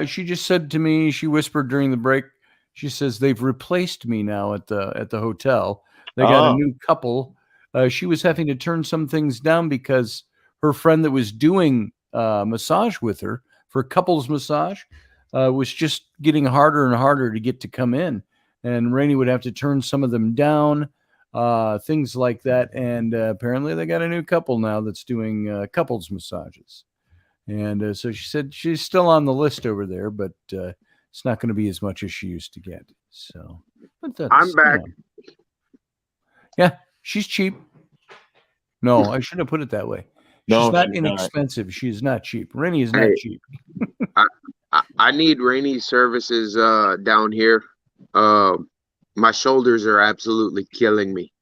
She just said to me, she whispered during the break, she says, they've replaced me now at the hotel. They got a new couple. She was having to turn some things down because her friend that was doing massage with her for couples massage was just getting harder and harder to get to come in. And Rainey would have to turn some of them down, things like that. And apparently they got a new couple now that's doing couples massages. And so she said she's still on the list over there, but it's not going to be as much as she used to get. So, but that's, I'm back. Yeah, she's cheap. No, I shouldn't have put it that way. She's not inexpensive. Not. She is not cheap. Rainey is not cheap. I need Rainey's services down here. My shoulders are absolutely killing me.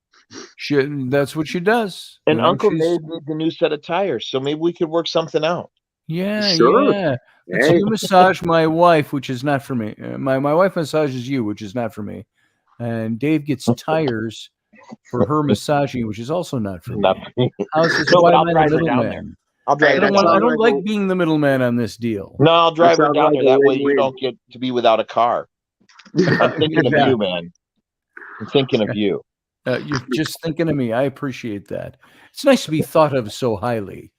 That's what she does. And Uncle Dave needs a new set of tires, so maybe we could work something out. Yeah, sure. Yeah. So you massage my wife, which is not for me. My wife massages you, which is not for me. And Dave gets tires for her massaging, which is also not for me. How's this? No, why I'll am I drive the her down middleman? there. I'll drive I don't like being the middleman on this deal. No, I'll drive her down there. That way you don't get to be without a car. I'm thinking of you, man. I'm thinking of you. You're just thinking of me. I appreciate that. It's nice to be thought of so highly.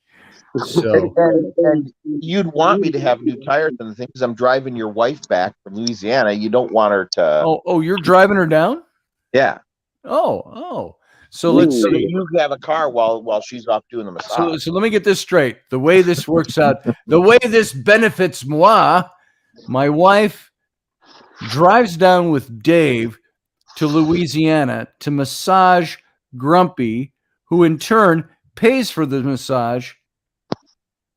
So, and you'd want me to have new tires and the things. I'm driving your wife back from Louisiana. You don't want her to. Oh, you're driving her down? Yeah. Oh. So let's see. You have a car while she's off doing the massage. So let me get this straight. The way this works out, the way this benefits moi, my wife drives down with Dave to Louisiana to massage Grumpy, who in turn pays for the massage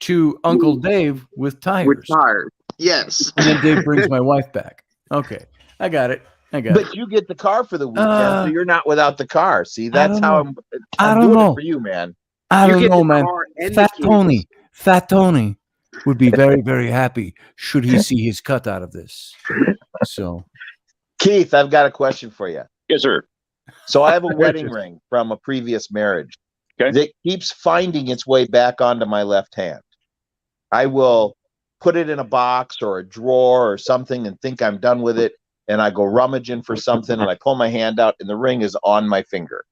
to Uncle Dave with tires. With tires, yes. And then Dave brings my wife back. Okay, I got it. But you get the car for the weekend, so you're not without the car. See, that's how I'm doing it for you, man. I don't know, man. Fat Tony would be very, very happy should he see his cut out of this. So, Keith, I've got a question for you. Yes, sir. So I have a wedding ring from a previous marriage that keeps finding its way back onto my left hand. I will put it in a box or a drawer or something and think I'm done with it. And I go rummaging for something and I pull my hand out and the ring is on my finger.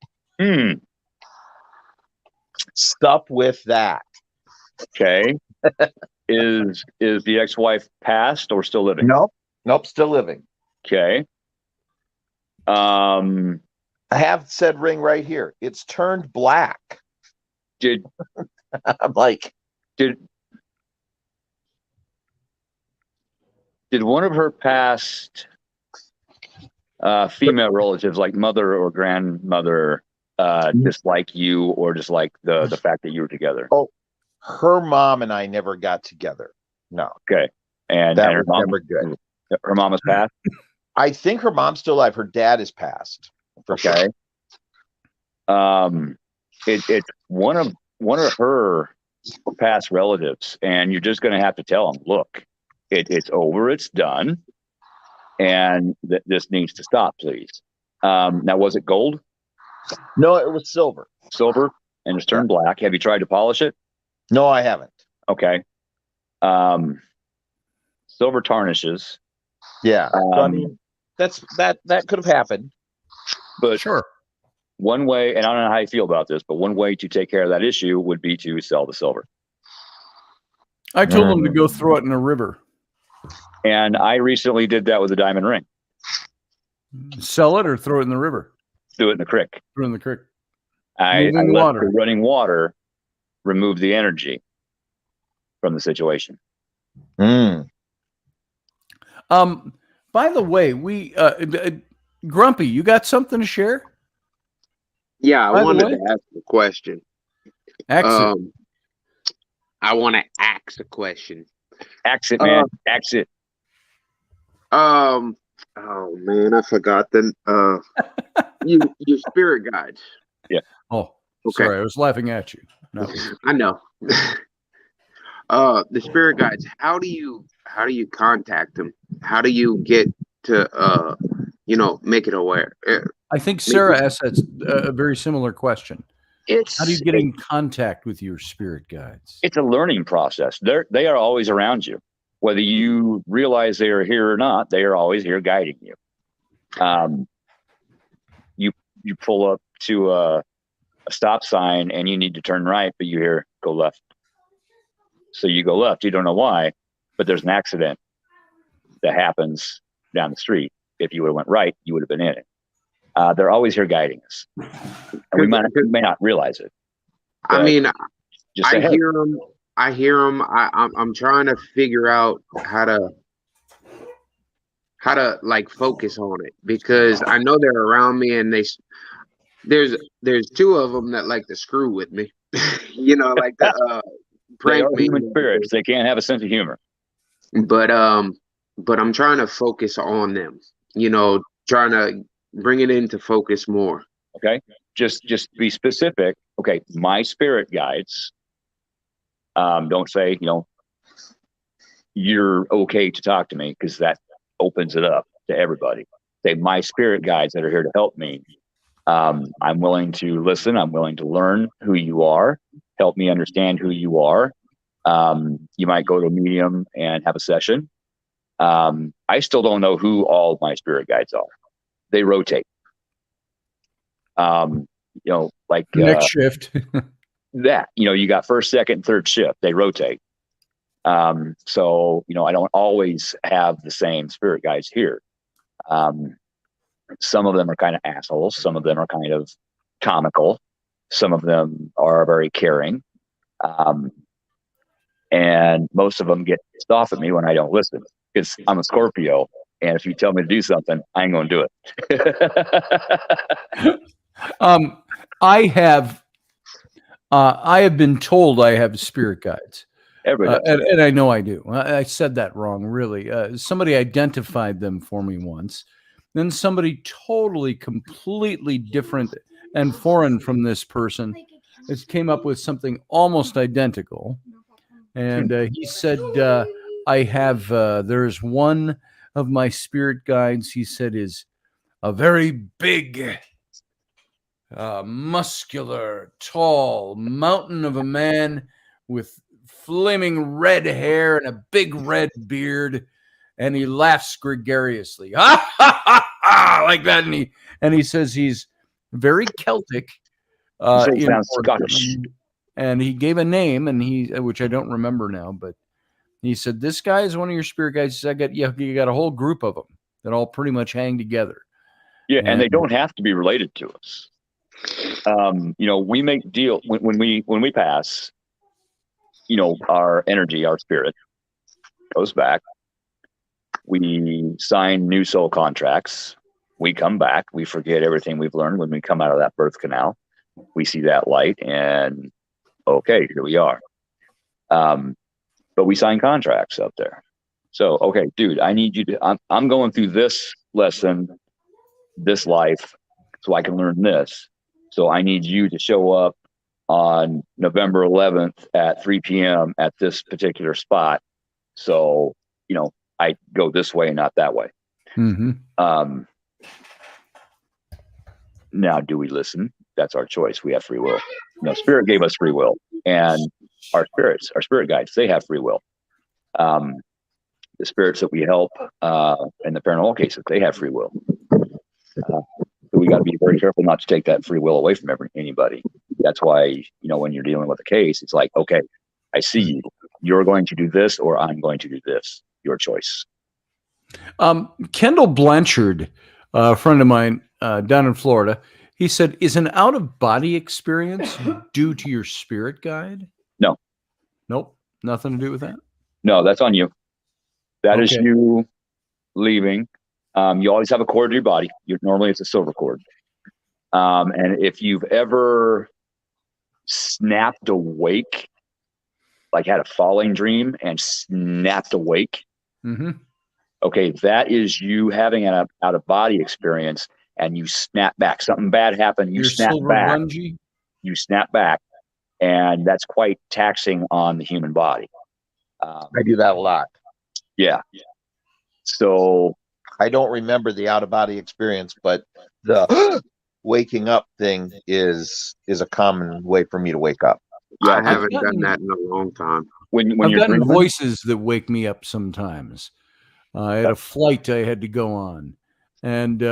Stop with that. Okay. Is the ex-wife passed or still living? Nope, still living. Okay. I have said ring right here. It's turned black. Did I'm like, did one of her past female relatives, like mother or grandmother, dislike you or dislike the fact that you were together? oh, her mom and I never got together. No. Okay. And That her was mom, never good. Her mom has passed? I think her mom's still alive. Her dad is passed. For Okay. Sure. It's one of her past relatives, and you're just going to have to tell them, look, it's over, it's done, and this needs to stop, please. Now, was it gold? No, it was silver. Silver, and it's turned black. Have you tried to polish it? No, I haven't. Okay. Silver tarnishes. Yeah. So, I mean, that could have happened. But Sure. one way, and I don't know how you feel about this, but one way to take care of that issue would be to sell the silver. I told him to go throw it in a river. And I recently did that with a diamond ring. Sell it or throw it in the river? Do it in the creek. Throw it in the creek. I let the running water remove the energy from the situation. By the way, we Grumpy, you got something to share? Yeah, I wanted to ask a question. Excellent. I want to ask a question. Ax it, man. Ax it. Oh man, I forgot the your spirit guides. Yeah. Oh, okay. Sorry, I was laughing at you. No. I know. The spirit guides. How do you contact them? How do you get to make it aware? I think Sarah asked a very similar question. How do you get in contact with your spirit guides? It's a learning process. They are always around you. Whether you realize they are here or not, they are always here guiding you. You pull up to a stop sign and you need to turn right, but you hear go left. So you go left. You don't know why, but there's an accident that happens down the street. If you would have went right, you would have been in it. They're always here guiding us, and we may not realize it. I mean, I hear them. I'm trying to figure out how to like focus on it, because I know they're around me, and there's two of them that like to screw with me. Like the prank me. Human spirits. They can't have a sense of humor. But I'm trying to focus on them. Trying to bring it into focus more. Okay. Just be specific. Okay. My spirit guides. Don't say, you're okay to talk to me, because that opens it up to everybody. Say my spirit guides that are here to help me. I'm willing to listen. I'm willing to learn who you are. Help me understand who you are. You might go to a medium and have a session. I still don't know who all my spirit guides are. They rotate. Like next shift. You got first, second, third shift. They rotate. So I don't always have the same spirit guides here. Some of them are kind of assholes. Some of them are kind of comical. Some of them are very caring. And most of them get pissed off at me when I don't listen, because I'm a Scorpio. And if you tell me to do something, I ain't going to do it. I have been told I have spirit guides. And I know I do. I said that wrong, really. Somebody identified them for me once. Then somebody totally, completely different and foreign from this person came up with something almost identical. And he said, I have, there's one of my spirit guides, he said, is a very big, muscular, tall mountain of a man with flaming red hair and a big red beard, and he laughs gregariously, ha ha ha ha, like that. And he says he's very Celtic. He sounds Scottish. And he gave a name, which I don't remember now, but he said, this guy is one of your spirit guides. He said, you got a whole group of them that all pretty much hang together. Yeah, and they don't have to be related to us. We make deal when we pass. Our energy, our spirit goes back. We sign new soul contracts. We come back. We forget everything we've learned when we come out of that birth canal. We see that light, and okay, here we are. But we sign contracts up there. So, okay, dude, I need you to. I'm going through this lesson, this life, so I can learn this. So I need you to show up on November 11th at 3 p.m. at this particular spot. So, I go this way and not that way. Mm-hmm. Now, do we listen? That's our choice. We have free will. Spirit gave us free will, and our spirit guides, they have free will. The spirits that we help in the paranormal cases, they have free will. So we got to be very careful not to take that free will away from anybody. That's why, when you're dealing with a case, it's like, okay, I see you. You're going to do this, or I'm going to do this. Your choice. Kendall Blanchard, a friend of mine down in Florida, he said, is an out-of-body experience due to your spirit guide? No. Nope. Nothing to do with that? No, that's on you. That is you leaving. You always have a cord to your body. Normally it's a silver cord. And if you've ever snapped awake, like had a falling dream and snapped awake, okay, that is you having an out-of-body experience, and you snap back. Something bad happened. You snap back. Bungee? You snap back, and that's quite taxing on the human body. I do that a lot. Yeah. So I don't remember the out-of-body experience, but the waking up thing is a common way for me to wake up. Yeah, I haven't done that in a long time. When I've you're gotten dreaming? voices that wake me up sometimes. I had a flight I had to go on, and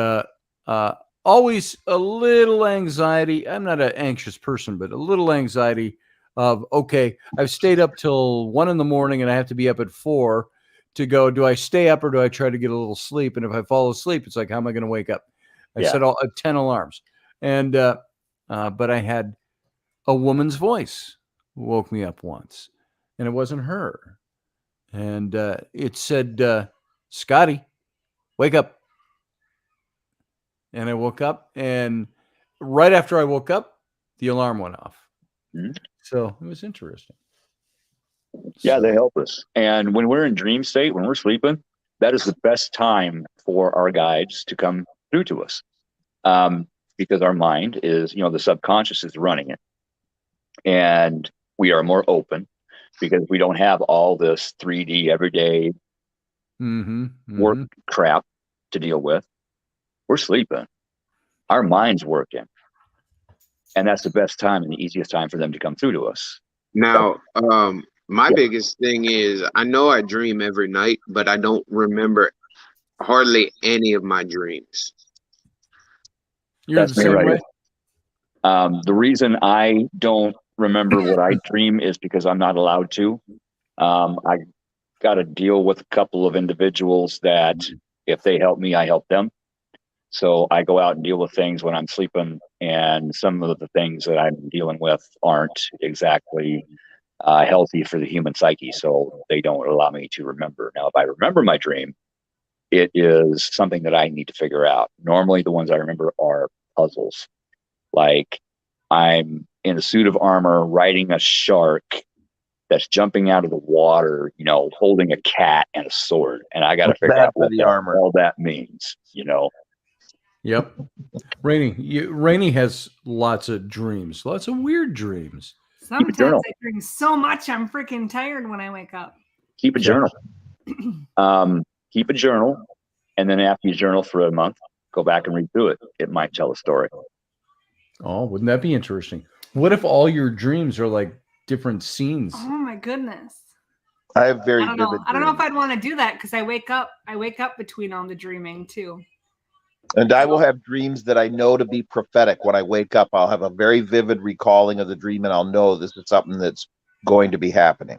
always a little anxiety. I'm not an anxious person, but a little anxiety of, okay, I've stayed up till 1 a.m. and I have to be up at 4 to go. Do I stay up or do I try to get a little sleep? And if I fall asleep, it's like, how am I going to wake up? I set all 10 alarms, and but I had a woman's voice woke me up once, and it wasn't her, and it said, Scotty, wake up. And I woke up, and right after I woke up, the alarm went off. So it was interesting. Yeah, they help us. And when we're in dream state, when we're sleeping, that is the best time for our guides to come through to us. Because our mind is, the subconscious is running it. And we are more open because we don't have all this 3D everyday work crap to deal with. We're sleeping. Our mind's working. And that's the best time and the easiest time for them to come through to us. Now, my biggest thing is I know I dream every night, but I don't remember hardly any of my dreams. That's the same way. The reason I don't remember what I dream is because I'm not allowed to. I got to deal with a couple of individuals that if they help me, I help them. So I go out and deal with things when I'm sleeping, and some of the things that I'm dealing with aren't exactly healthy for the human psyche. So they don't allow me to remember. Now, if I remember my dream, it is something that I need to figure out. Normally the ones I remember are puzzles. Like I'm in a suit of armor riding a shark that's jumping out of the water, holding a cat and a sword. And I got to figure out what all that means, Yep. Rainey has lots of dreams, lots of weird dreams. Sometimes I dream so much I'm freaking tired when I wake up. Keep a journal. Keep a journal, and then after you journal for a month, go back and read through it. It might tell a story. Oh, wouldn't that be interesting? What if all your dreams are like different scenes? Oh my goodness. I have very vivid dreams. I don't know if I'd want to do that because I wake up between all the dreaming too. And I will have dreams that I know to be prophetic. When I wake up, I'll have a very vivid recalling of the dream, and I'll know this is something that's going to be happening.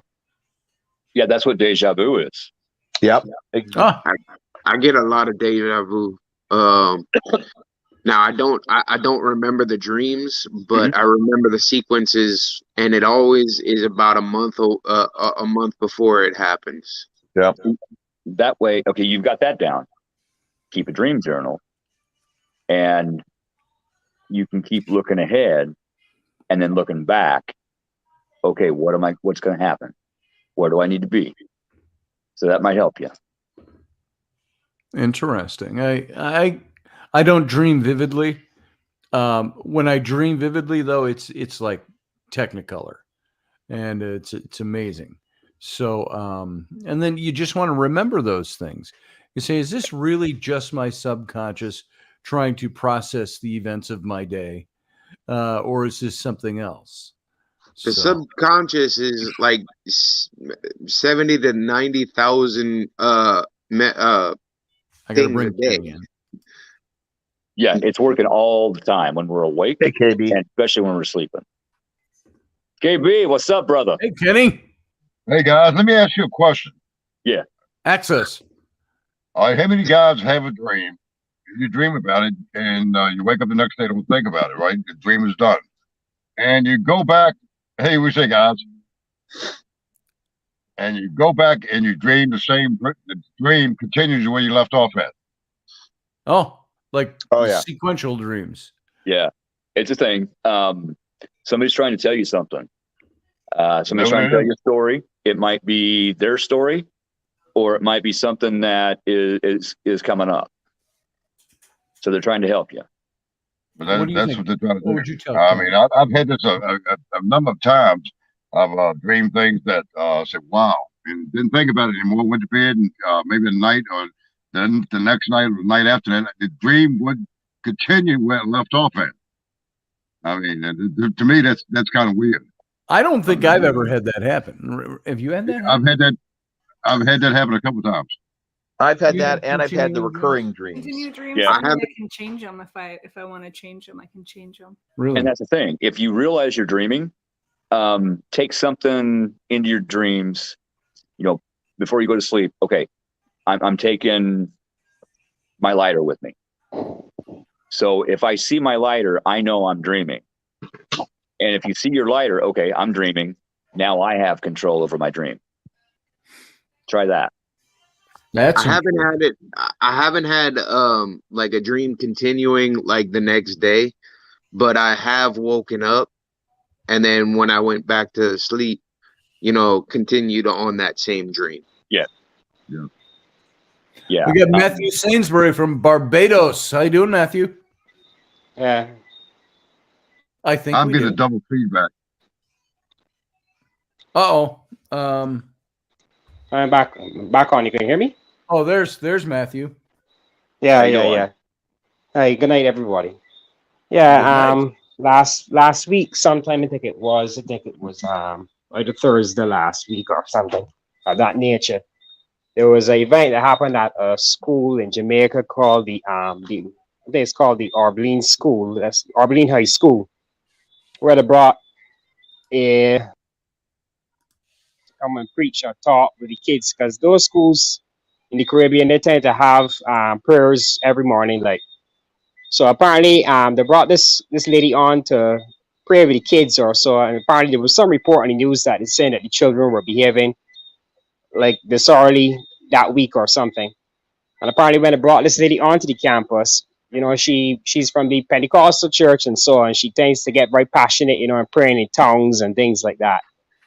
Yeah, that's what deja vu is. Yep. I get a lot of deja vu. Now I don't remember the dreams, but I remember the sequences, and it always is about a month before it happens. Yeah. That way, okay, you've got that down. Keep a dream journal, and you can keep looking ahead and then looking back. Okay, what's going to happen? Where do I need to be? So that might help you. Interesting. I don't dream vividly. When I dream vividly, though, it's like Technicolor, and it's amazing. So, and then you just want to remember those things. You say, is this really just my subconscious trying to process the events of my day, or is this something else? The subconscious is like 70 to 90,000 I gotta bring a day. in. Yeah, it's working all the time when we're awake, Hey, KB. and especially when we're sleeping. KB, what's up, brother? Hey, Kenny. Hey, guys, let me ask you a question. Yeah. Access. All right, how many guys have a dream? You dream about it, and you wake up the next day, don't think about it, right? The dream is done. And you go back, hey, we say, guys. And you go back and you dream the dream continues where you left off at. Oh, like yeah. Sequential dreams. Yeah, it's a thing. Somebody's trying to tell you something. Somebody's trying to tell you a story. It might be their story, or it might be something that is coming up. So they're trying to help you. But that's what they're trying to do. What would you tell I them? mean, I've had this a number of times. I've dreamed things that said, wow, and didn't think about it anymore. Went to bed, and maybe at night, or then the next night or the night after that, the dream would continue where it left off at. I mean, to me, that's kind of weird. I don't think I've ever had that happen. Have you had that happen? I've had that happen a couple of times. I've had that, and I've had the recurring dreams. Continue dreams. Yeah. I can change them if I want to change them. I can change them. Really? And that's the thing. If you realize you're dreaming, take something into your dreams. Before you go to sleep. Okay, I'm taking my lighter with me. So if I see my lighter, I know I'm dreaming. And if you see your lighter, okay, I'm dreaming. Now I have control over my dream. Try that. I haven't had like a dream continuing like the next day, but I have woken up, and then when I went back to sleep, continued on that same dream. Yeah. We got Matthew Sainsbury from Barbados. How you doing, Matthew? Yeah. I think I'm getting a double feedback. Uh-oh. I'm back on. You can hear me? Oh, there's Matthew. Yeah. Hey, good night, everybody. Yeah, last week sometime I think it was either Thursday last week or something of that nature. There was an event that happened at a school in Jamaica called it's called the Arbeline School. That's Arbeline High School, where they brought come and preach or talk with the kids, because those schools in the Caribbean, they tend to have prayers every morning. So apparently they brought this lady on to pray with the kids or so, and apparently there was some report on the news that it's saying that the children were behaving like disorderly that week or something. And apparently when they brought this lady onto the campus, she's from the Pentecostal church and so on. She tends to get very passionate, and praying in tongues and things like that.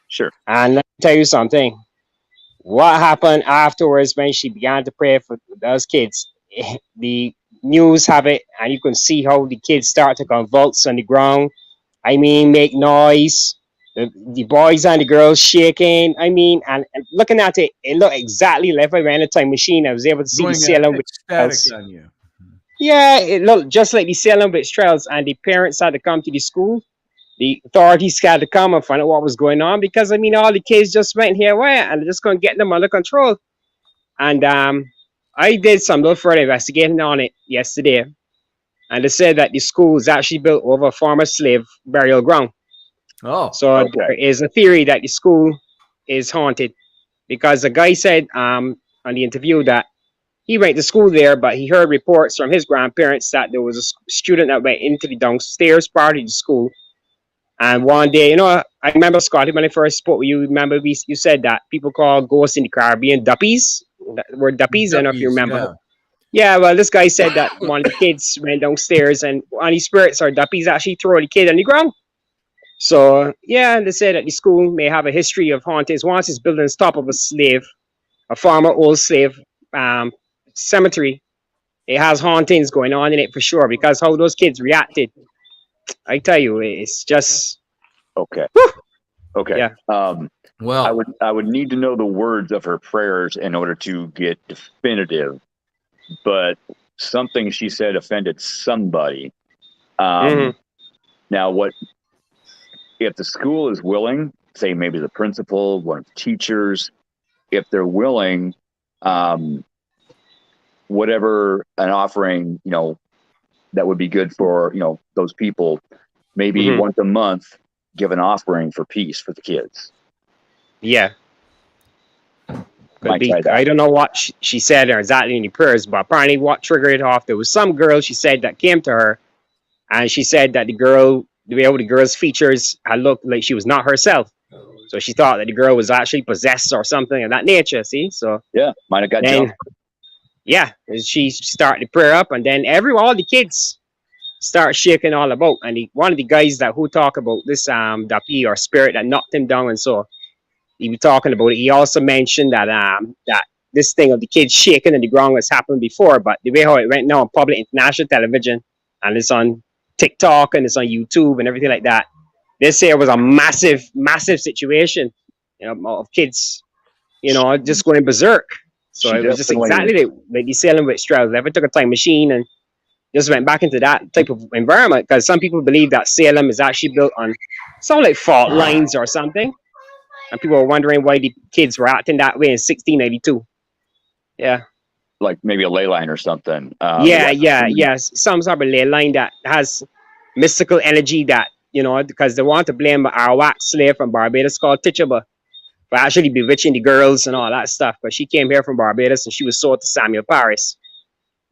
Sure. And let me tell you something. What happened afterwards when she began to pray for those kids? The news have it, and you can see how the kids start to convulse on the ground. I mean, make noise. The boys and the girls shaking. I mean, and looking at it, it looked exactly like if I ran a time machine. I was able to see the Salem Witch Trials. On you. Yeah, it looked just like the Salem Witch Trials, and the parents had to come to the school. The authorities had to come and find out what was going on, because all the kids just went haywire and they just couldn't get them under control. And I did some little further investigating on it yesterday, and they said that the school is actually built over a former slave burial ground. Oh, so okay. There is a theory that the school is haunted, because the guy said on the interview that he went to school there, but he heard reports from his grandparents that there was a student that went into the downstairs part of the school. And one day, you know, I remember, Scotty, when I first spoke with you, remember you said that people call ghosts in the Caribbean duppies. The word duppies, I don't know if you remember. Yeah, well, this guy said that one of the kids went downstairs and one of the spirits or duppies actually throw the kid on the ground. So, yeah, they said that the school may have a history of hauntings. Once it's built on top of a former old slave cemetery. It has hauntings going on in it for sure, because how those kids reacted, I tell you, it's just okay. Whew. Okay. Yeah. Well, I would need to know the words of her prayers in order to get definitive, but something she said offended somebody. Now, what if the school is willing? Say maybe the principal, one of the teachers, if they're willing, whatever an offering, you know, that would be good for, you know, those people, maybe once a month, give an offering for peace for the kids. Yeah. Could be. I don't know what she said or exactly in the prayers, but apparently what triggered it off, there was some girl, she said, that came to her, and she said that the way the girl's features had looked like she was not herself. So she thought that the girl was actually possessed or something of that nature, see? So yeah, might have got jumped. Yeah, she started the prayer up, and then all the kids start shaking all about. And one of the guys who talk about this dapi or spirit that knocked him down, and so he was talking about it. He also mentioned that that this thing of the kids shaking in the ground has happened before, but the way how it went now on public international television, and it's on TikTok and it's on YouTube and everything like that, they say it was a massive situation, you know, of kids, you know, just going berserk. So it was just exactly like the Salem witch trials. If I took a time machine and just went back into that type of environment, because some people believe that Salem is actually built on some like fault lines or something, and people are wondering why the kids were acting that way in 1692. Yeah, like maybe a ley line or something. Some sort of ley line that has mystical energy that, you know, because they want to blame an Arawak slave from Barbados called Tituba for actually bewitching the girls and all that stuff. But she came here from Barbados and she was sold to Samuel Parris.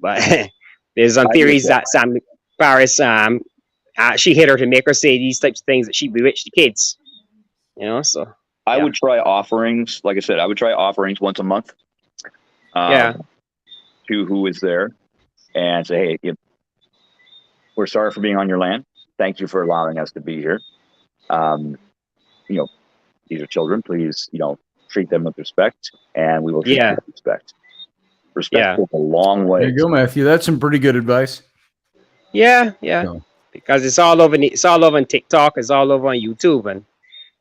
But there's some theories that Samuel Parris she hit her to make her say these types of things, that she bewitched the kids. You know, so I would try offerings. Like I said, I would try offerings once a month. To who is there, and say, hey, we're sorry for being on your land. Thank you for allowing us to be here. You know, these are children. Please, you know, treat them with respect, and we will treat them with respect. Respect goes a long way. There you go, Matthew. That's some pretty good advice. Yeah. So. Because it's all over on TikTok, it's all over on YouTube, and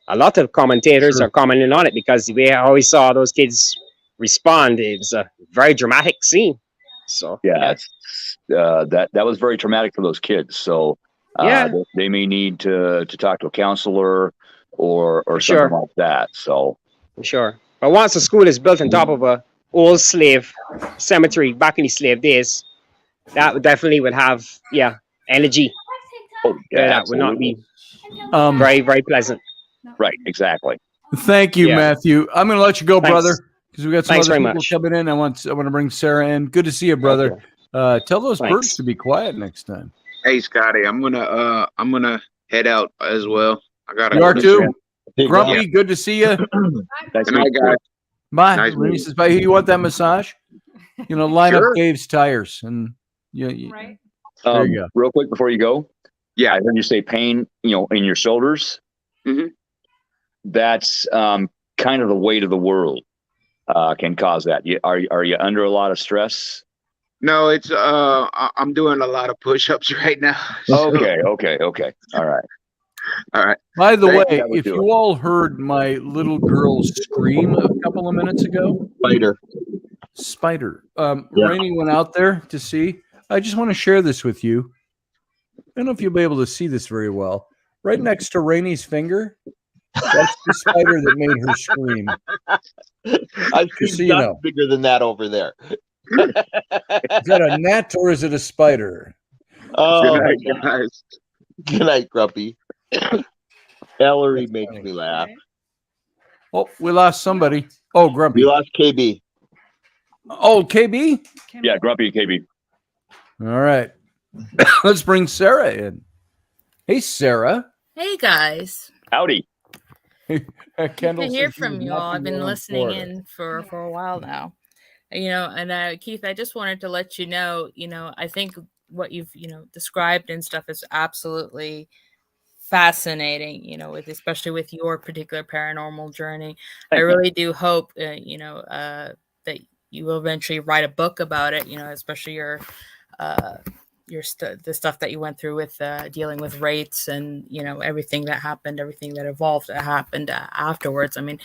a lot of commentators are commenting on it because the way I always saw those kids respond, it was a very dramatic scene. So that was very traumatic for those kids. So they may need to talk to a counselor or something like that. So for sure. But once a school is built on top of a old slave cemetery back in the slave days, that would definitely have energy. Oh yeah, that would not be very, very pleasant. Right, exactly. Thank you, Matthew. I'm going to let you go, brother, because we got some other people coming in. I want to bring Sarah in. Good to see you, brother. Tell those birds to be quiet next time. Hey, Scotty, I'm gonna head out as well. I gotta. You are too. Grumpy, good to see you. Good night, guys. Bye. Nice says, bye. You want that massage? You know, line up Dave's tires, and right. There you go. Real quick before you go. Yeah, I heard you say pain, you know, in your shoulders. Mm-hmm. That's kind of the weight of the world can cause that. Are you under a lot of stress? No, it's I'm doing a lot of push-ups right now. So. Okay. All right. By the way, if you all heard my little girl scream a couple of minutes ago, spider. Rainey went out there to see. I just want to share this with you. I don't know if you'll be able to see this very well. Right next to Rainey's finger, that's the spider that made her scream. I've seen nothing bigger than that over there. Is that a gnat or is it a spider? Oh, good night, guys. Good night, Grumpy. Ellery makes me laugh. Oh, we lost somebody. Oh, Grumpy. We lost KB. Oh, KB? Yeah, Grumpy KB. All right. Let's bring Sarah in. Hey, Sarah. Hey, guys. Howdy. Good to hear from you all. I've been listening in for a while now. And Keith, I just wanted to let you know, I think what you've, described and stuff is absolutely fascinating, especially with your particular paranormal journey. I really do hope, that you will eventually write a book about it, especially the stuff that you went through with dealing with rates and, everything that happened, everything that evolved, that happened afterwards. I mean,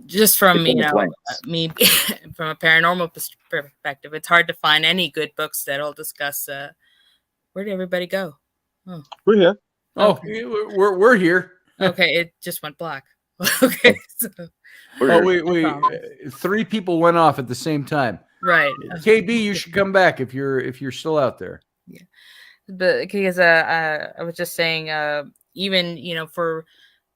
just from, me from a paranormal perspective, it's hard to find any good books that'll discuss, where did everybody go? Oh, we're here. Oh, okay. we're here. Okay, it just went black. Okay. So. We 3 people went off at the same time. Right. KB, you should come back if you're still out there. Yeah. But because I was just saying, even for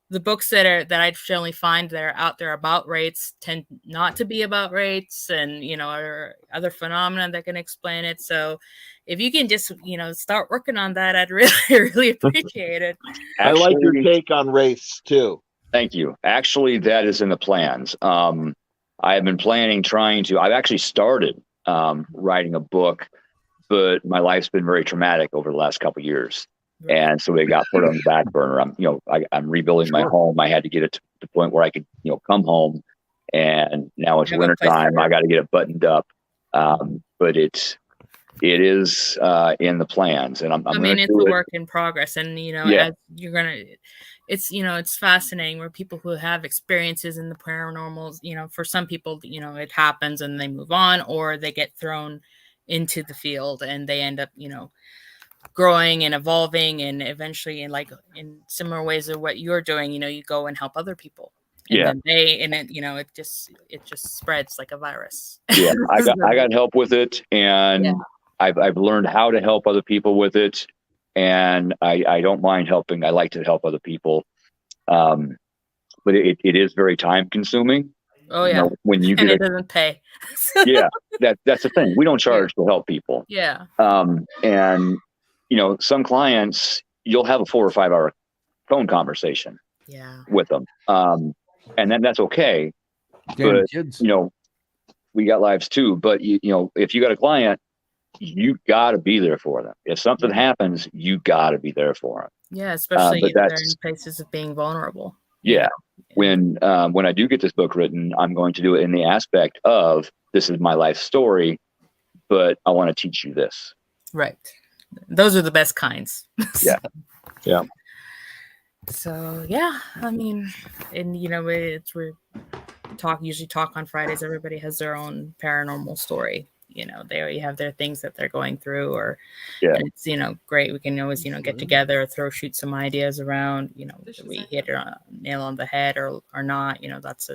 the books that I generally find that are out there about rates tend not to be about rates and, or other phenomena that can explain it. So if you can just, start working on that, I'd really appreciate it. I like your take on race too. Thank you. Actually, that is in the plans. I have been planning, I've actually started writing a book, but my life's been very traumatic over the last couple of years. And so it got put on the back burner. I'm rebuilding my home. I had to get it to the point where I could, come home. And now it's wintertime. I got to get it buttoned up. But it is in the plans. And it's a work in progress. And, as you're going to, it's fascinating where people who have experiences in the paranormal, for some people, it happens and they move on, or they get thrown into the field and they end up, growing and evolving, and eventually in similar ways of what you're doing, you go and help other people. And then it just spreads like a virus. Yeah, I got help with it, and I've learned how to help other people with it, and I don't mind helping. I like to help other people, but it is very time consuming. Oh yeah, when you and it doesn't pay. Yeah, that's the thing. We don't charge to help people. Yeah. And some clients, you'll have a 4 or 5 hour phone conversation with them. And then that's okay. Damn kids. We got lives too, but if you got a client, you got to be there for them. If something happens, you got to be there for them. Yeah. Especially if they're in places of being vulnerable. Yeah. When I do get this book written, I'm going to do it in the aspect of, this is my life story, but I want to teach you this. Right. Those are the best kinds. Yeah. Yeah. So yeah, and we usually talk on Fridays. Everybody has their own paranormal story. They already have their things that they're going through, or and it's great. We can always get together, shoot some ideas around. We hit a nail on the head or not. That's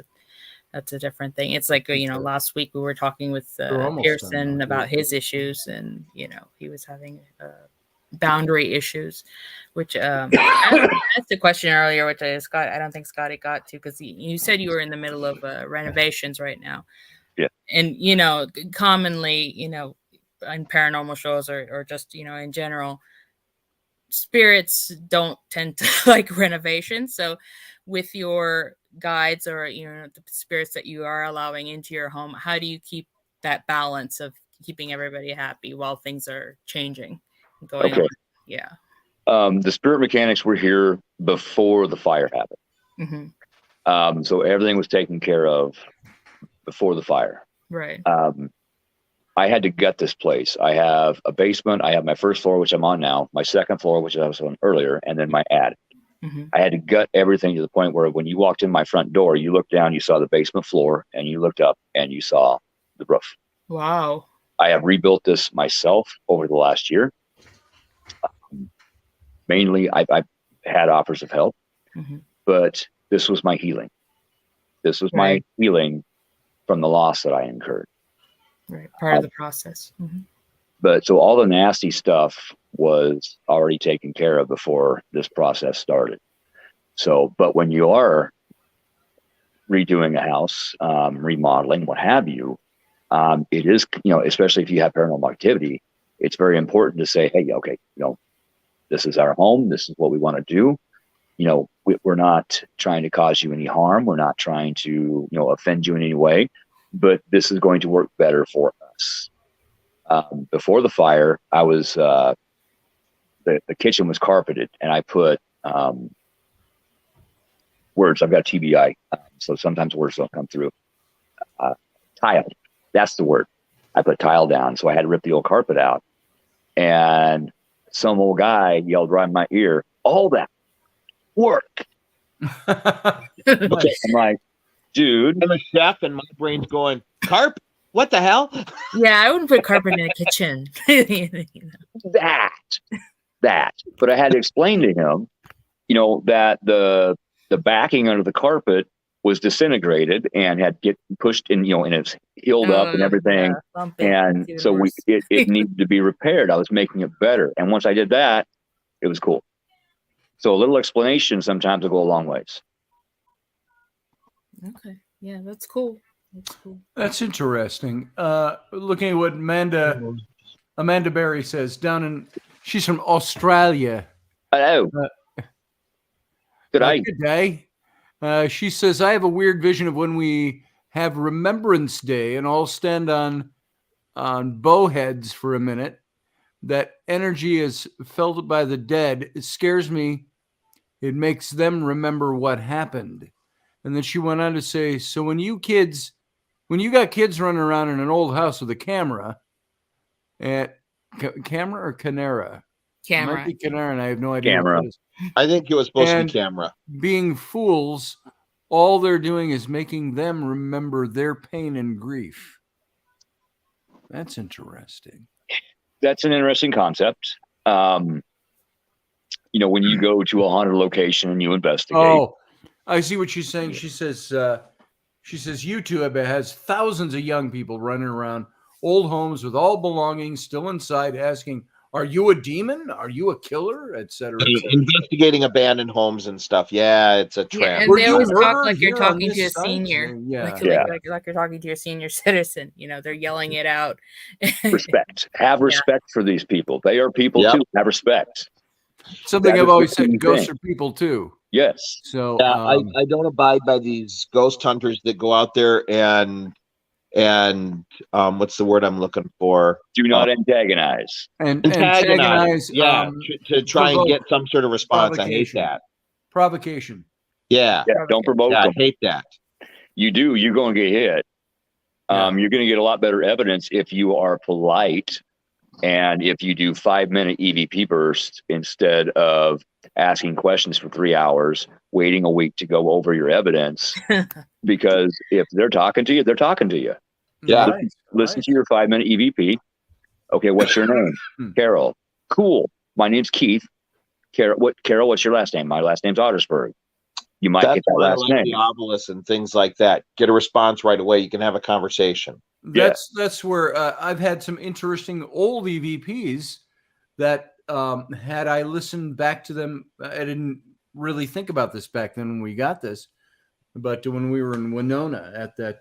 a different thing. It's like last week we were talking with Pearson about his issues, and he was having boundary issues, which I asked a question earlier, which I don't think Scotty got to, because you said you were in the middle of renovations right now. Yeah. And commonly in paranormal shows or just in general, spirits don't tend to like renovations. So with your guides or the spirits that you are allowing into your home, how do you keep that balance of keeping everybody happy while things are changing going on? Yeah. The spirit mechanics were here before the fire happened. Mm-hmm. So everything was taken care of before the fire. Right. I had to gut this place. I have a basement. I have my first floor, which I'm on now, my second floor, which I was on earlier, and then my attic. Mm-hmm. I had to gut everything to the point where when you walked in my front door, you looked down, you saw the basement floor, and you looked up and you saw the roof. Wow. I have rebuilt this myself over the last year. Mainly, I've had offers of help, but this was my healing. This was my healing from the loss that I incurred. Right. Part of the process. Mm-hmm. But so all the nasty stuff was already taken care of before this process started. So, but when you are redoing a house, remodeling, what have you, it is, especially if you have paranormal activity, it's very important to say, hey, okay, this is our home. This is what we want to do. We're not trying to cause you any harm. We're not trying to, offend you in any way, but this is going to work better for us. Before the fire, I was, the kitchen was carpeted, and I put words. I've got TBI, so sometimes words don't come through. Tile, that's the word. I put tile down, so I had to rip the old carpet out. And some old guy yelled right in my ear, all that work. I'm like, dude. I'm a chef, and my brain's going, carpet? What the hell? Yeah, I wouldn't put carpet in a kitchen. That. But I had to explain to him, that the backing under the carpet was disintegrated and had get pushed in, and it's healed up and everything. Yeah, and so it needed to be repaired. I was making it better. And once I did that, it was cool. So a little explanation sometimes will go a long ways. Okay. Yeah, that's cool. That's interesting. Looking at what Amanda Berry says she's from Australia. Hello. Good day. Good day. She says, I have a weird vision of when we have Remembrance Day and all stand on bow heads for a minute. That energy is felt by the dead. It scares me. It makes them remember what happened. And then she went on to say, so when you got kids running around in an old house with a camera, camera or Canara? Camera. It might be Canara, and I have no idea. Camera. What it is. I think it was supposed to be camera. Being fools, all they're doing is making them remember their pain and grief. That's interesting. That's an interesting concept. When you go to a haunted location and you investigate. Oh, I see what she's saying. She says YouTube has thousands of young people running around old homes with all belongings still inside, asking, "Are you a demon? Are you a killer?" Etc. Investigating abandoned homes and stuff. Yeah, it's a trend. Yeah, and they always talk like you're talking to a senior. Like you're talking to a senior citizen. They're yelling it out. Respect. Have respect for these people. They are people too. Have respect. Something I've always said, ghosts are people too. Yes. So I don't abide by these ghost hunters that go out there and what's the word I'm looking for? Do not antagonize. Antagonize. Yeah, to try and get some sort of response. I hate that. Provocation. Yeah. Don't provoke them. I hate that. You're going to get hit. You're going to get a lot better evidence if you are polite. And if you do 5-minute EVP bursts instead of asking questions for 3 hours, waiting a week to go over your evidence, because if they're talking to you, they're talking to you. Yeah. Listen to your 5-minute EVP. Okay, what's your name? Carol. Cool. My name's Keith. Carol, what's your last name? My last name's Ottersburg. You might get that last name. The obelisk and things like that. Get a response right away. You can have a conversation. That's where I've had some interesting old EVPs that had I listened back to them, I didn't really think about this back then when we got this, but when we were in Winona at that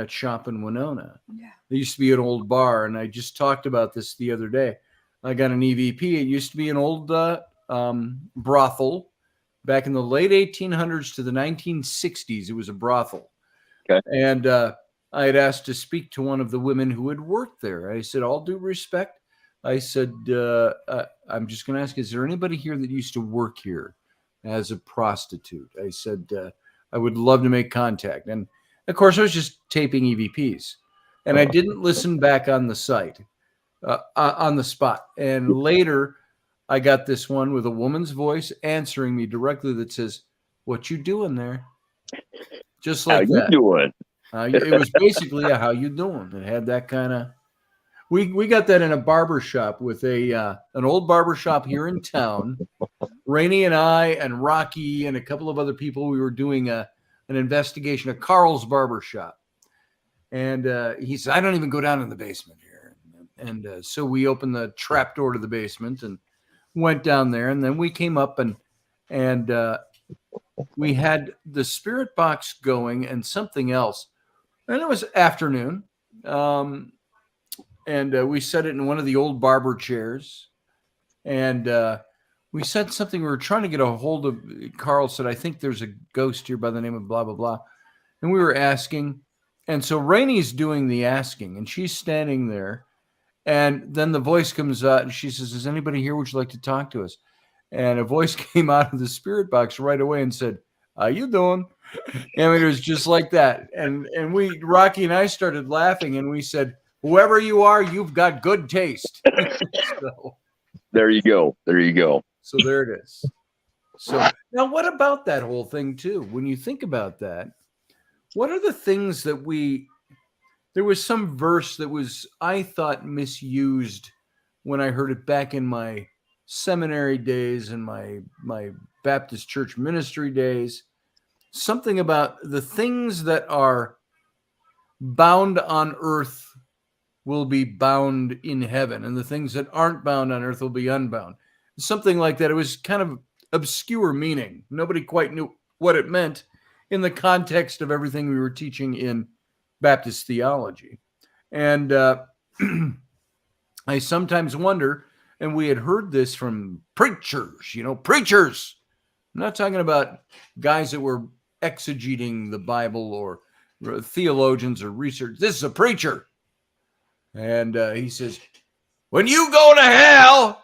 shop in Winona, there used to be an old bar, and I just talked about this the other day. I got an EVP. It used to be an old brothel back in the late 1800s to the 1960s. It was a brothel. Okay. And I had asked to speak to one of the women who had worked there. I said, all due respect, I said, I'm just going to ask, is there anybody here that used to work here as a prostitute? I said, I would love to make contact. And of course, I was just taping EVPs. And I didn't listen back on the site, on the spot. And later, I got this one with a woman's voice answering me directly that says, what you doing there? Just like that. How you doing? It was basically how you doing. It had that kind of. We got that in a barber shop with an old barber shop here in town. Rainey and I and Rocky and a couple of other people. We were doing an investigation at Carl's barber shop, and he said, "I don't even go down in the basement here." And so we opened the trap door to the basement and went down there, and then we came up and we had the spirit box going and something else. And it was afternoon, and we set it in one of the old barber chairs. And we said something. We were trying to get a hold of. Carl said, "I think there's a ghost here by the name of blah blah blah," and we were asking. And so Rainey's doing the asking, and she's standing there. And then the voice comes out, and she says, "Is anybody here? Would you like to talk to us?" And a voice came out of the spirit box right away and said, "How you doing?" I mean, it was just like that. And Rocky and I started laughing, and we said, "Whoever you are, you've got good taste." So, there you go. There you go. So there it is. So now, what about that whole thing too? When you think about that, what are the things that there was some verse that was, I thought, misused when I heard it back in my seminary days and my Baptist church ministry days. Something about the things that are bound on earth will be bound in heaven, and the things that aren't bound on earth will be unbound. Something like that. It was kind of obscure meaning. Nobody quite knew what it meant in the context of everything we were teaching in Baptist theology. And I sometimes wonder, and we had heard this from preachers, preachers. I'm not talking about guys that were exegeting the Bible or theologians or research. This is a preacher. And he says, when you go to hell,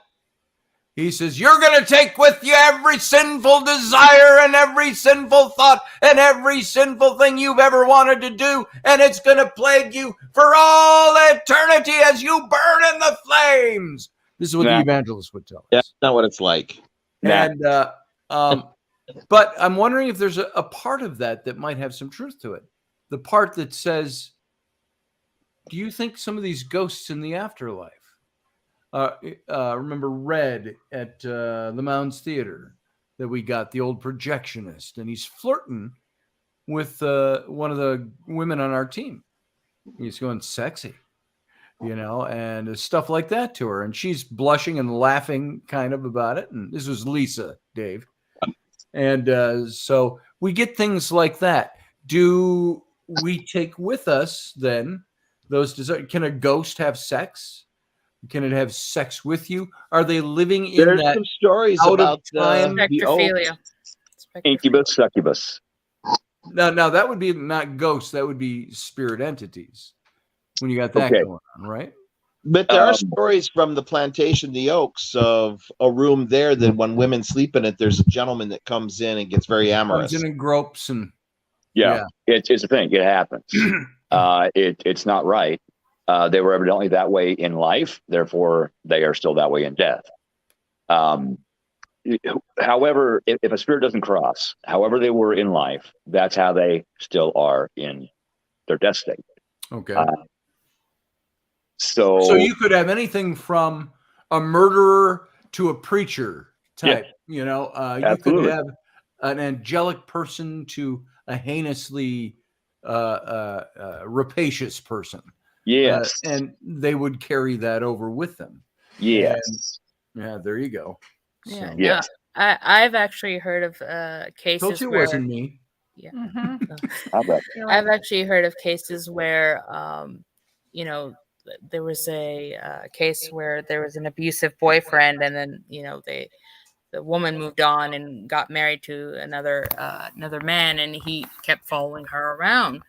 he says, you're going to take with you every sinful desire and every sinful thought and every sinful thing you've ever wanted to do. And it's going to plague you for all eternity as you burn in the flames. This is what the evangelist would tell us. That's not what it's like. And, but I'm wondering if there's a part of that might have some truth to it. The part that says, do you think some of these ghosts in the afterlife, remember Red at the Mounds Theater that we got, the old projectionist, and he's flirting with one of the women on our team. He's going sexy, and stuff like that to her. And she's blushing and laughing kind of about it. And this was Lisa, Dave. And so we get things like that. Do we take with us then those desires? Can a ghost have sex? Can it have sex with you? Are they living in There's that some stories about Spectrophilia. Incubus, succubus. Now that would be not ghosts. That would be spirit entities. When you got that going on, right? But there are stories from the plantation, the Oaks, of a room there that when women sleep in it, there's a gentleman that comes in and gets very amorous. Comes in and gropes and it's a thing. It happens. It's not right. They were evidently that way in life, therefore they are still that way in death. However, if a spirit doesn't cross, however they were in life, that's how they still are in their death state. Okay. So you could have anything from a murderer to a preacher type. You could have an angelic person to a heinously rapacious person. Yes. And they would carry that over with them. Yes. And, there you go. Yeah. So, yes. I've actually heard of cases Told you where it wasn't me. Yeah. I've actually heard of cases where there was a case where there was an abusive boyfriend, and then the woman moved on and got married to another man, and he kept following her around.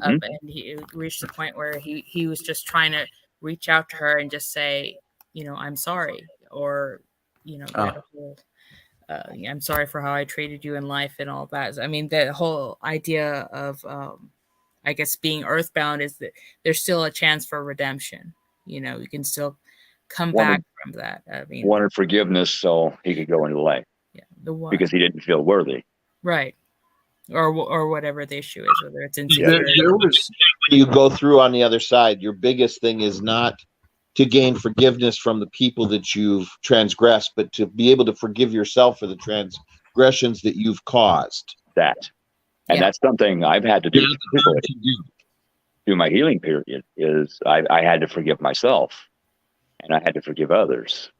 And he reached the point where he was just trying to reach out to her and just say, I'm sorry, or that whole, I'm sorry for how I treated you in life and all that. I mean, the whole idea of I guess being earthbound is that there's still a chance for redemption. You can still come back from that. I mean, wanted forgiveness so he could go into life. Yeah, because he didn't feel worthy. Right. Or whatever the issue is, whether it's insecurity. You go through on the other side. Your biggest thing is not to gain forgiveness from the people that you've transgressed, but to be able to forgive yourself for the transgressions that you've caused. And that's something I've had to do through my healing period. Is I had to forgive myself, and I had to forgive others.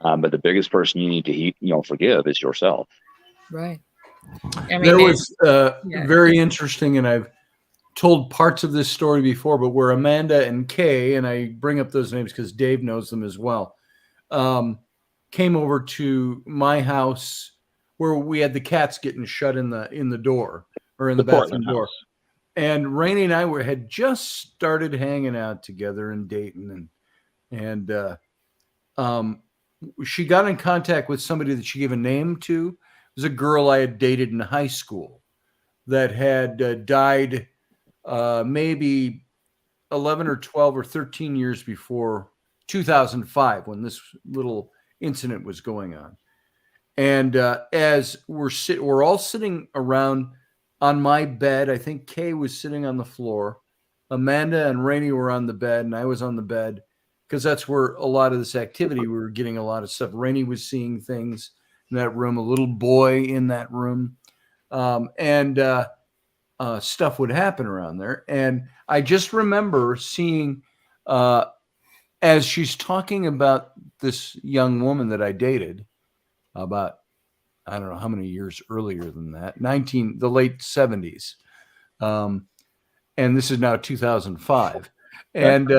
But the biggest person you need to forgive is yourself. Right. There was very interesting, and I've told parts of this story before, but where Amanda and Kay, and I bring up those names because Dave knows them as well, came over to my house where we had the cats getting shut in the door or in the bathroom door. And Rainey and I had just started hanging out together and dating, and she got in contact with somebody that she gave a name to. It was a girl I had dated in high school that had died maybe 11 or 12 or 13 years before 2005 when this little incident was going on. And as we're all sitting around on my bed, I think Kay was sitting on the floor. Amanda and Rainey were on the bed, and I was on the bed because that's where a lot of this activity, we were getting a lot of stuff. Rainey was seeing things in that room, a little boy in that room, and stuff would happen around there. And I just remember seeing, as she's talking about this young woman that I dated about, I don't know how many years earlier than that, the late 70s. And this is now 2005. And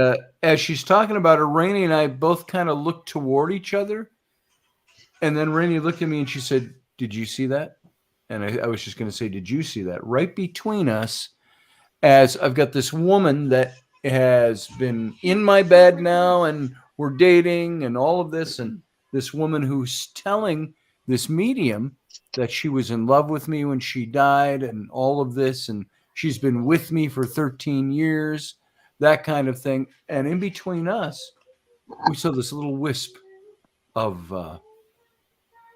as she's talking about her, Rainey and I both kind of looked toward each other. And then Rainey looked at me and she said, "Did you see that?" And I was just going to say, "Did you see that?" Right between us, as I've got this woman that has been in my bed now and we're dating and all of this. And this woman who's telling this medium that she was in love with me when she died and all of this. And she's been with me for 13 years, that kind of thing. And in between us, we saw this little wisp of,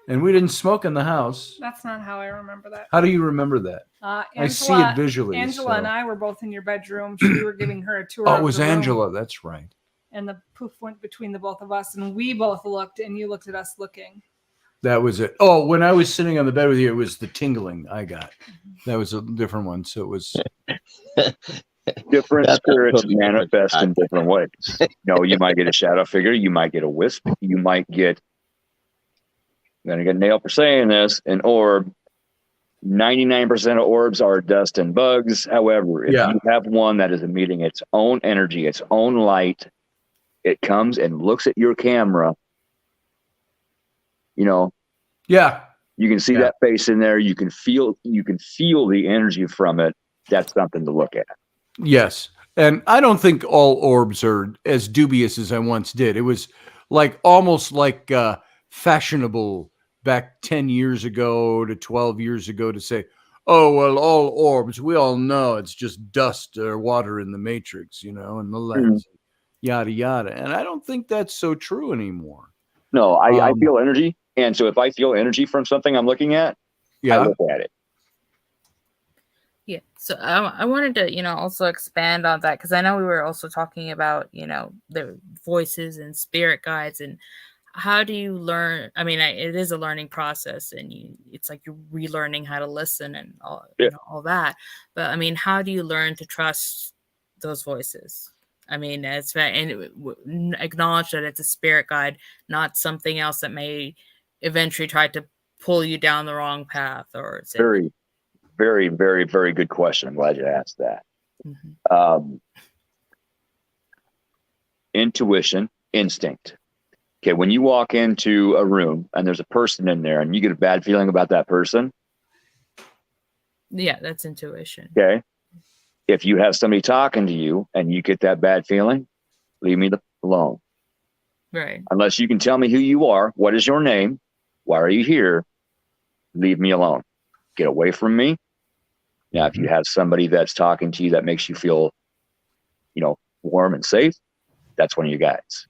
and we didn't smoke in the house. That's not how I remember that. How do you remember that? I see it visually. Angela and I were both in your bedroom. We were giving her a tour. Oh, it was Angela. That's right. And the poof went between the both of us, and we both looked, and you looked at us looking. That was it. Oh, when I was sitting on the bed with you, it was the tingling I got. That was a different one. So it was different spirits manifest in different ways. You might get a shadow figure, you might get a wisp, you might get, I'm gonna get nailed for saying this, an orb. 99% of orbs are dust and bugs. However, if you have one that is emitting its own energy, its own light, it comes and looks at your camera. You can see that face in there. You can feel the energy from it. That's something to look at. Yes. And I don't think all orbs are as dubious as I once did. It was almost like fashionable back 10 years ago to 12 years ago to say, "Oh, well, all orbs, we all know it's just dust or water in the matrix, and the lens, yada, yada." And I don't think that's so true anymore. No, I feel energy. And so if I feel energy from something I'm looking at, I look at it. Yeah. So I wanted to, also expand on that because I know we were also talking about, the voices and spirit guides and how do you learn? I mean, it is a learning process and it's like you're relearning how to listen and all that. But I mean, how do you learn to trust those voices? I mean, and acknowledge that it's a spirit guide, not something else that may eventually try to pull you down the wrong path or very, very, very, very good question. I'm glad you asked that. Mm-hmm. Intuition, instinct. Okay, when you walk into a room and there's a person in there and you get a bad feeling about that person. Yeah, that's intuition. Okay. If you have somebody talking to you and you get that bad feeling, leave me alone. Right. Unless you can tell me who you are, what is your name, why are you here, leave me alone. Get away from me. Now, if you have somebody that's talking to you that makes you feel, warm and safe, that's one of your guides.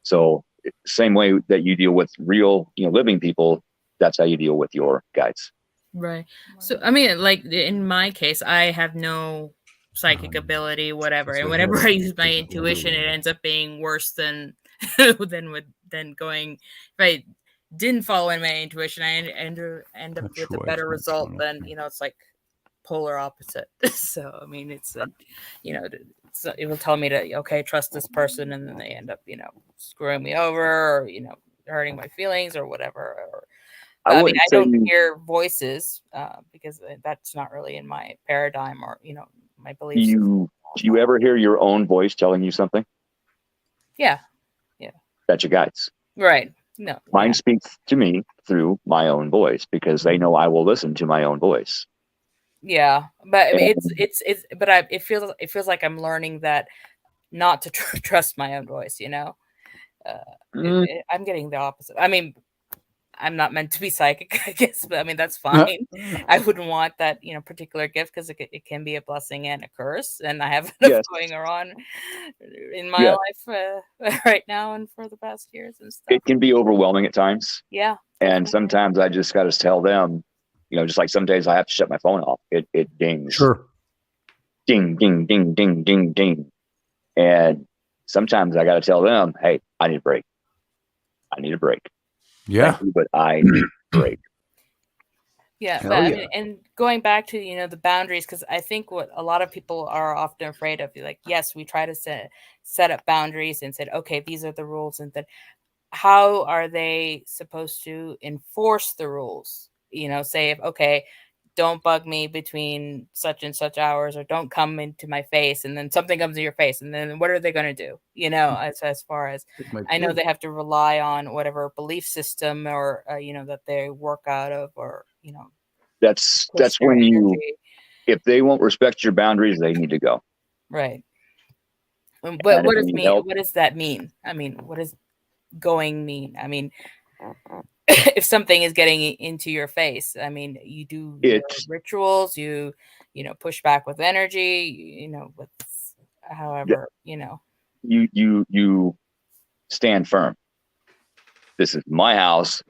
So same way that you deal with real, living people, that's how you deal with your guides. Right. So, I mean, like in my case, I have no psychic ability, whatever. And whenever I use my intuition, it ends up being worse than going, if I didn't follow in my intuition, I end up with a better result than, it's like polar opposite. So, I mean, it's, it will tell me to, okay, trust this person. And then they end up, screwing me over or, hurting my feelings or whatever. Or, I don't hear voices because that's not really in my paradigm or, my beliefs. Do you ever hear your own voice telling you something? Yeah. That's your guides. Right. No. Mine speaks to me through my own voice because they know I will listen to my own voice. Yeah, but I mean, it feels like I'm learning that not to trust my own voice. I'm getting the opposite. I mean, I'm not meant to be psychic, I guess, but I mean, that's fine. I wouldn't want that, particular gift because it can be a blessing and a curse. And I have enough going on in my life right now and for the past years and stuff. It can be overwhelming at times. Yeah. And sometimes I just got to tell them, just like some days I have to shut my phone off. It dings. Sure. Ding, ding, ding, ding, ding, ding. And sometimes I got to tell them, hey, I need a break. I need a break. Yeah. But I need a break. Yeah. But I mean, and going back to, the boundaries, because I think what a lot of people are often afraid of, like, yes, we try to set up boundaries and said, okay, these are the rules. And then how are they supposed to enforce the rules? Say, okay, don't bug me between such and such hours, or don't come into my face, and then something comes in your face, and then what are they going to do? As far as I know, they have to rely on whatever belief system or that they work out of, or that's when if they won't respect your boundaries, they need to go. Right. But what does that mean? I mean, what does going mean? I mean, if something is getting into your face, I mean, you do rituals, you push back with energy, with however, you stand firm. This is my house,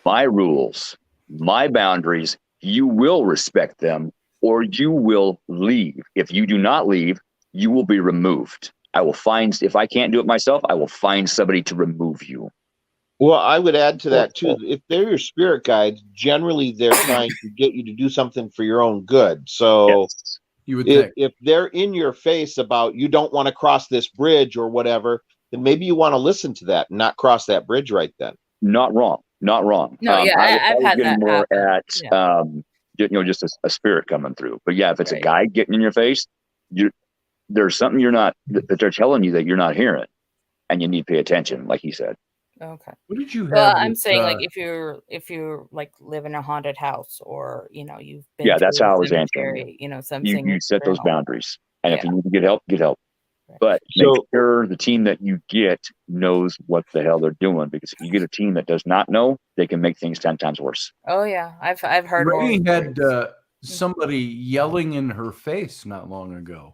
my rules, my boundaries. You will respect them, or you will leave. If you do not leave, you will be removed. If I can't do it myself, I will find somebody to remove you. Well, I would add to that too. If they're your spirit guides, generally they're trying to get you to do something for your own good. So you would if they're in your face about you don't want to cross this bridge or whatever, then maybe you want to listen to that and not cross that bridge right then. Not wrong. No, I've had that more happen. At just a spirit coming through. But yeah, if it's a guide getting in your face, there's something that they're telling you that you're not hearing, and you need to pay attention, like he said. Okay. What did you have? Well, I'm saying like if you're like live in a haunted house, or you've been that's how I was answering. Something you set those boundaries, and if you need to get help, get help. Right. But make sure the team that you get knows what the hell they're doing, because if you get a team that does not know, they can make things 10 times worse. Oh yeah, I've heard. Ray had somebody yelling in her face not long ago.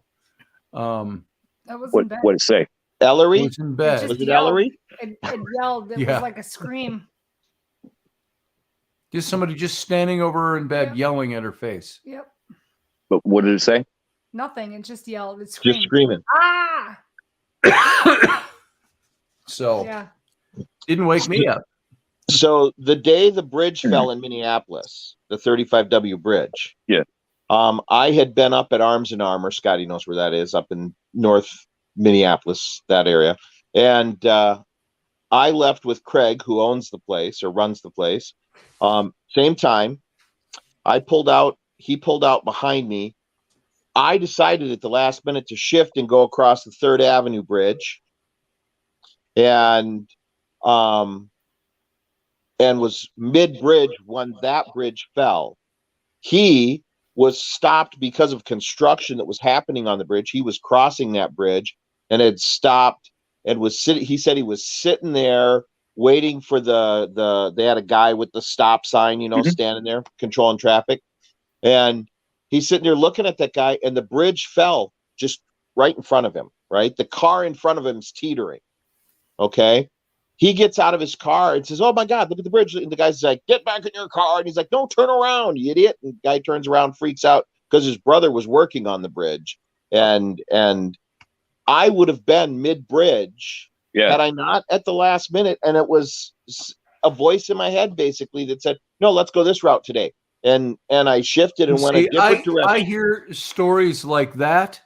That was what did it say? Ellery was in bed. Was it Ellery? It yelled. It was like a scream. Just somebody just standing over her in bed, yelling at her face. Yep. But what did it say? Nothing. It just yelled. It screamed. Just screaming. Ah! So didn't wake me up. So the day the bridge fell in Minneapolis, the 35W bridge. Yeah. I had been up at Arms and Armor. Scotty knows where that is, up in North Minneapolis, that area. And I left with Craig, who owns the place or runs the place. Same time, I pulled out. He pulled out behind me. I decided at the last minute to shift and go across the 3rd Avenue bridge, and was mid-bridge when that bridge fell. He was stopped because of construction that was happening on the bridge. He was crossing that bridge and had stopped and was sitting. He said he was sitting there waiting for they had a guy with the stop sign, standing there controlling traffic. And he's sitting there looking at that guy, and the bridge fell just right in front of him, right? The car in front of him is teetering. Okay. He gets out of his car and says, "Oh my God, look at the bridge." And the guy's like, "Get back in your car." And he's like, "Don't turn around, you idiot." And the guy turns around, freaks out because his brother was working on the bridge. And I would have been mid-bridge had I not at the last minute. And it was a voice in my head basically that said, "No, let's go this route today." And I shifted and went a different direction. I hear stories like that.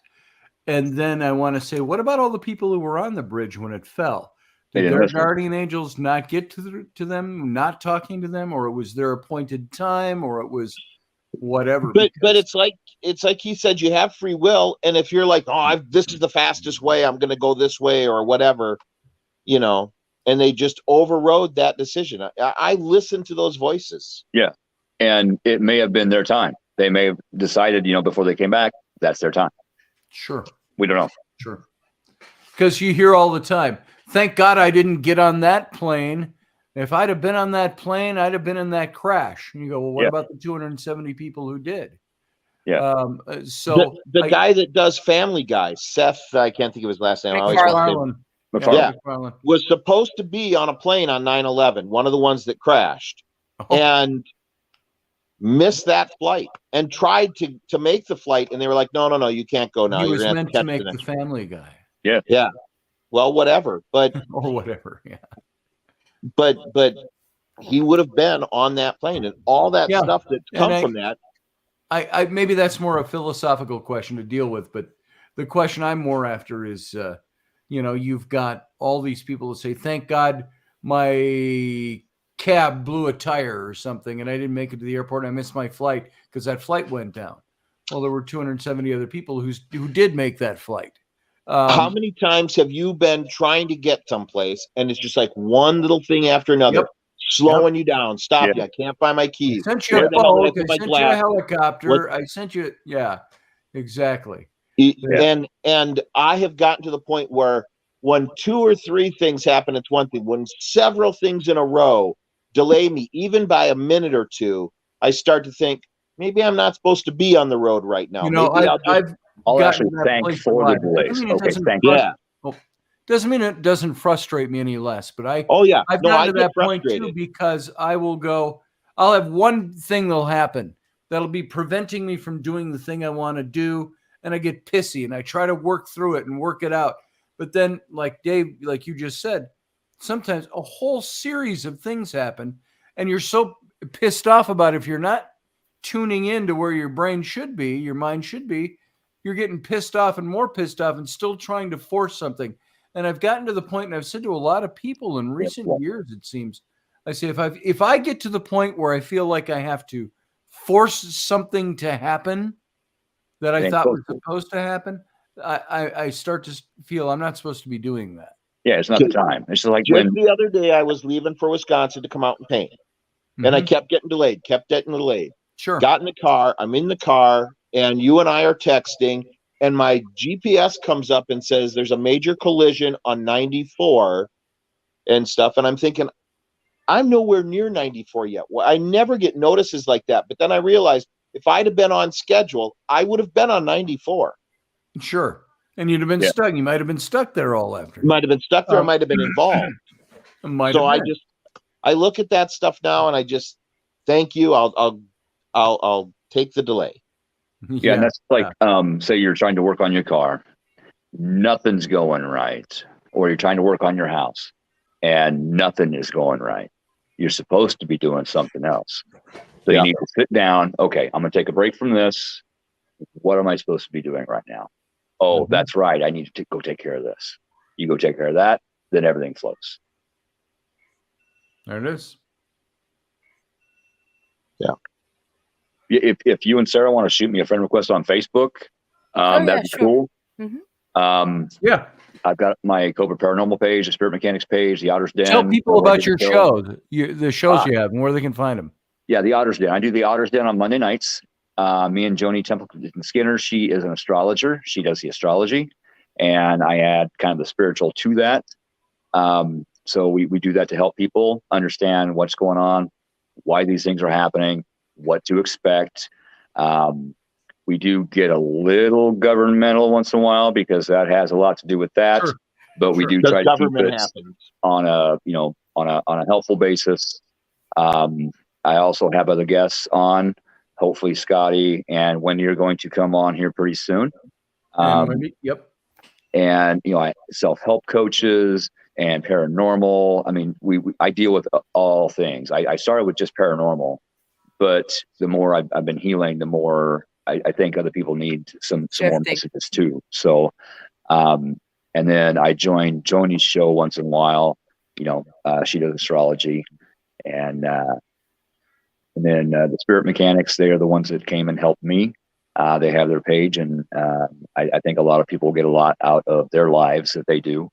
And then I want to say, what about all the people who were on the bridge when it fell? Did their guardian angels not get to them, not talking to them, or it was their appointed time, or it was whatever. But it's like he said, you have free will, and if you're like, oh, this is the fastest way, I'm going to go this way or whatever, you know, and they just overrode that decision. I listened to those voices. Yeah, and it may have been their time. They may have decided, before they came back, that's their time. Sure. We don't know. Sure. Because you hear all the time, thank God I didn't get on that plane. If I'd have been on that plane, I'd have been in that crash. And you go, well, what about the 270 people who did? Yeah. So the guy that does Family Guy, Seth, I can't think of his last name. MacFarlane. Yeah, was supposed to be on a plane on 9/11, one of the ones that crashed, and missed that flight and tried to make the flight, and they were like, no, you can't go now. He You're was gonna meant have to make the the Family Guy. Yeah. Yeah. Well, whatever, but or whatever. Yeah. But he would have been on that plane, and all that stuff that's come from that. I maybe that's more a philosophical question to deal with, but the question I'm more after is, you've got all these people that say, thank God my cab blew a tire or something, and I didn't make it to the airport, and I missed my flight because that flight went down. Well, there were 270 other people who did make that flight. How many times have you been trying to get someplace, and it's just like one little thing after another, slowing you down, stop you, I can't find my keys. I sent you a boat, I sent you a helicopter, I sent you, exactly. And I have gotten to the point where when 2 or 3 things happen, it's one thing. When several things in a row delay me, even by a minute or two, I start to think, maybe I'm not supposed to be on the road right now. I'll actually thank for the delays. Okay, thank you. Yeah. Doesn't mean it doesn't frustrate me any less, but I've gotten to that point too, because I'll have one thing that'll happen that'll be preventing me from doing the thing I want to do, and I get pissy and I try to work through it and work it out. But then, like Dave, like you just said, sometimes a whole series of things happen, and you're so pissed off about it. If you're not tuning in to where your brain should be, your mind should be, you're getting pissed off and more pissed off and still trying to force something. And I've gotten to the point, and I've said to a lot of people in recent years, it seems, I say, if I get to the point where I feel like I have to force something to happen that I thought was supposed to happen, I start to feel I'm not supposed to be doing that. Yeah, it's not the time. It's like the other day I was leaving for Wisconsin to come out and paint, and I kept getting delayed. Sure. Got in the car. I'm in the car, and you and I are texting, and my GPS comes up and says there's a major collision on 94 and stuff. And I'm thinking, I'm nowhere near 94 yet. Well, I never get notices like that. But then I realized if I'd have been on schedule, I would have been on 94. Sure. And you'd have been stuck. You might have been stuck there all afternoon. Might have been stuck there. Might have been involved. I look at that stuff now, and I just thank you. I'll take the delay. Yeah, and that's like, say you're trying to work on your car, nothing's going right, or you're trying to work on your house, and nothing is going right. You're supposed to be doing something else. So you need to sit down. Okay, I'm going to take a break from this. What am I supposed to be doing right now? Oh, that's right. I need to go take care of this. You go take care of that, then everything flows. There it is. Yeah. If you and Sarah want to shoot me a friend request on Facebook, that'd be cool. I've got my Cobra Paranormal page, the Spirit Mechanics page, the Otter's Den. Tell people about your show, the shows you have, and where they can find them. Yeah, the Otter's Den. I do the Otter's Den on Monday nights. Me and Joni Templeton Skinner, she is an astrologer. She does the astrology, and I add kind of the spiritual to that. So we do that to help people understand what's going on, why these things are happening, what to expect. We do get a little governmental once in a while because that has a lot to do with that. Sure. But we do try to keep it on a helpful basis. I also have other guests on, hopefully Scotty and Wendy are going to come on here pretty soon. And self-help coaches and paranormal. I mean, I deal with all things. I started with just paranormal, but the more I've been healing, the more I think other people need some more messages too. So, and then I join Joni's show once in a while. She does astrology, and And then the Spirit Mechanics, they are the ones that came and helped me. They have their page, and I think a lot of people get a lot out of their lives that they do.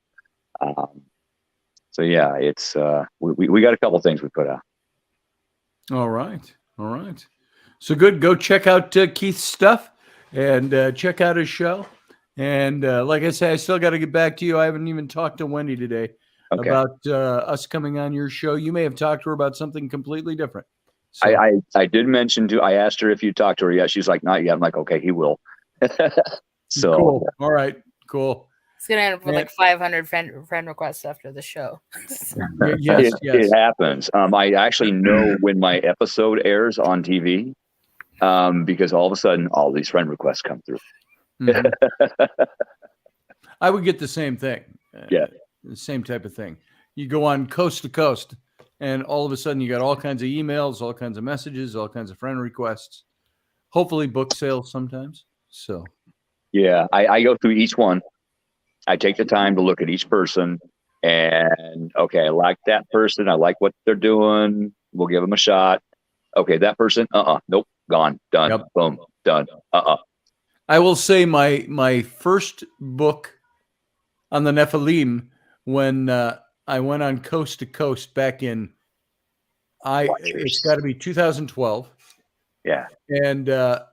So yeah, it's we got a couple things we put out. All right. So good. Go check out Keith's stuff and check out his show. And like I said, I still got to get back to you. I haven't even talked to Wendy today about us coming on your show. You may have talked to her about something completely different. So. I did mention I asked her if you talked to her yet. She's like, not yet. I'm like, okay, he will. So cool. All right, cool. It's gonna end up with like 500 friend requests after the show. Yes. It happens. I actually know when my episode airs on TV because all of a sudden all these friend requests come through. Mm-hmm. I would get the same thing. Yeah, the same type of thing. You go on coast to coast, and all of a sudden you got all kinds of emails, all kinds of messages, all kinds of friend requests. Hopefully, book sales sometimes. So, yeah, I go through each one. I take the time to look at each person and, okay, I like that person. I like what they're doing. We'll give them a shot. Okay, that person, nope, gone, done, yep. Boom, done, I will say my first book on the Nephilim, when I went on coast to coast back in, it's got to be 2012. Yeah. And the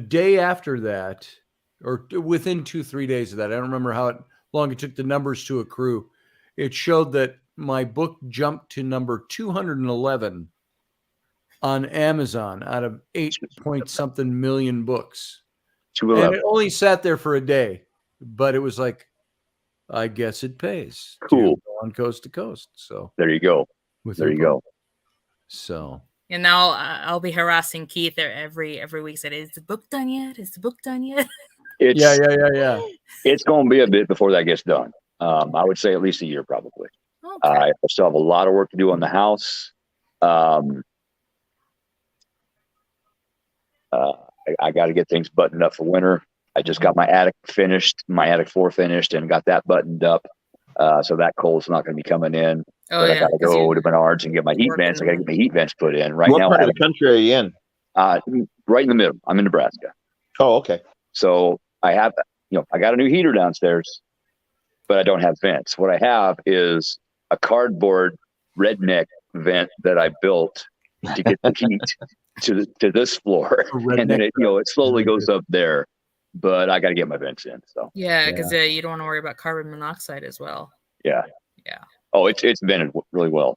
day after that, or within 2-3 days of that, I don't remember how long it took the numbers to accrue. It showed that my book jumped to number 211 on Amazon out of 8-point-something million books. And it only sat there for a day, but it was like, I guess it pays. Cool. To go on coast to coast. So there you go. There you go. So. And now I'll be harassing Keith every week. Said, "Is the book done yet? Is the book done yet?" Yeah. It's going to be a bit before that gets done. I would say at least a year, probably. Okay. I still have a lot of work to do on the house. I got to get things buttoned up for winter. I just got my attic floor finished, and got that buttoned up. So that cold's not going to be coming in. But I got to go to Menards and get my heat vents. I got to get my heat vents put in right now. What part of the country are you in? Right in the middle. I'm in Nebraska. Oh, okay. So I have, I got a new heater downstairs, but I don't have vents. What I have is a cardboard redneck vent that I built to get the heat to this floor, and then it slowly goes up there. But I got to get my vents in. So yeah, because you don't want to worry about carbon monoxide as well. Yeah. Oh, it's vented really well.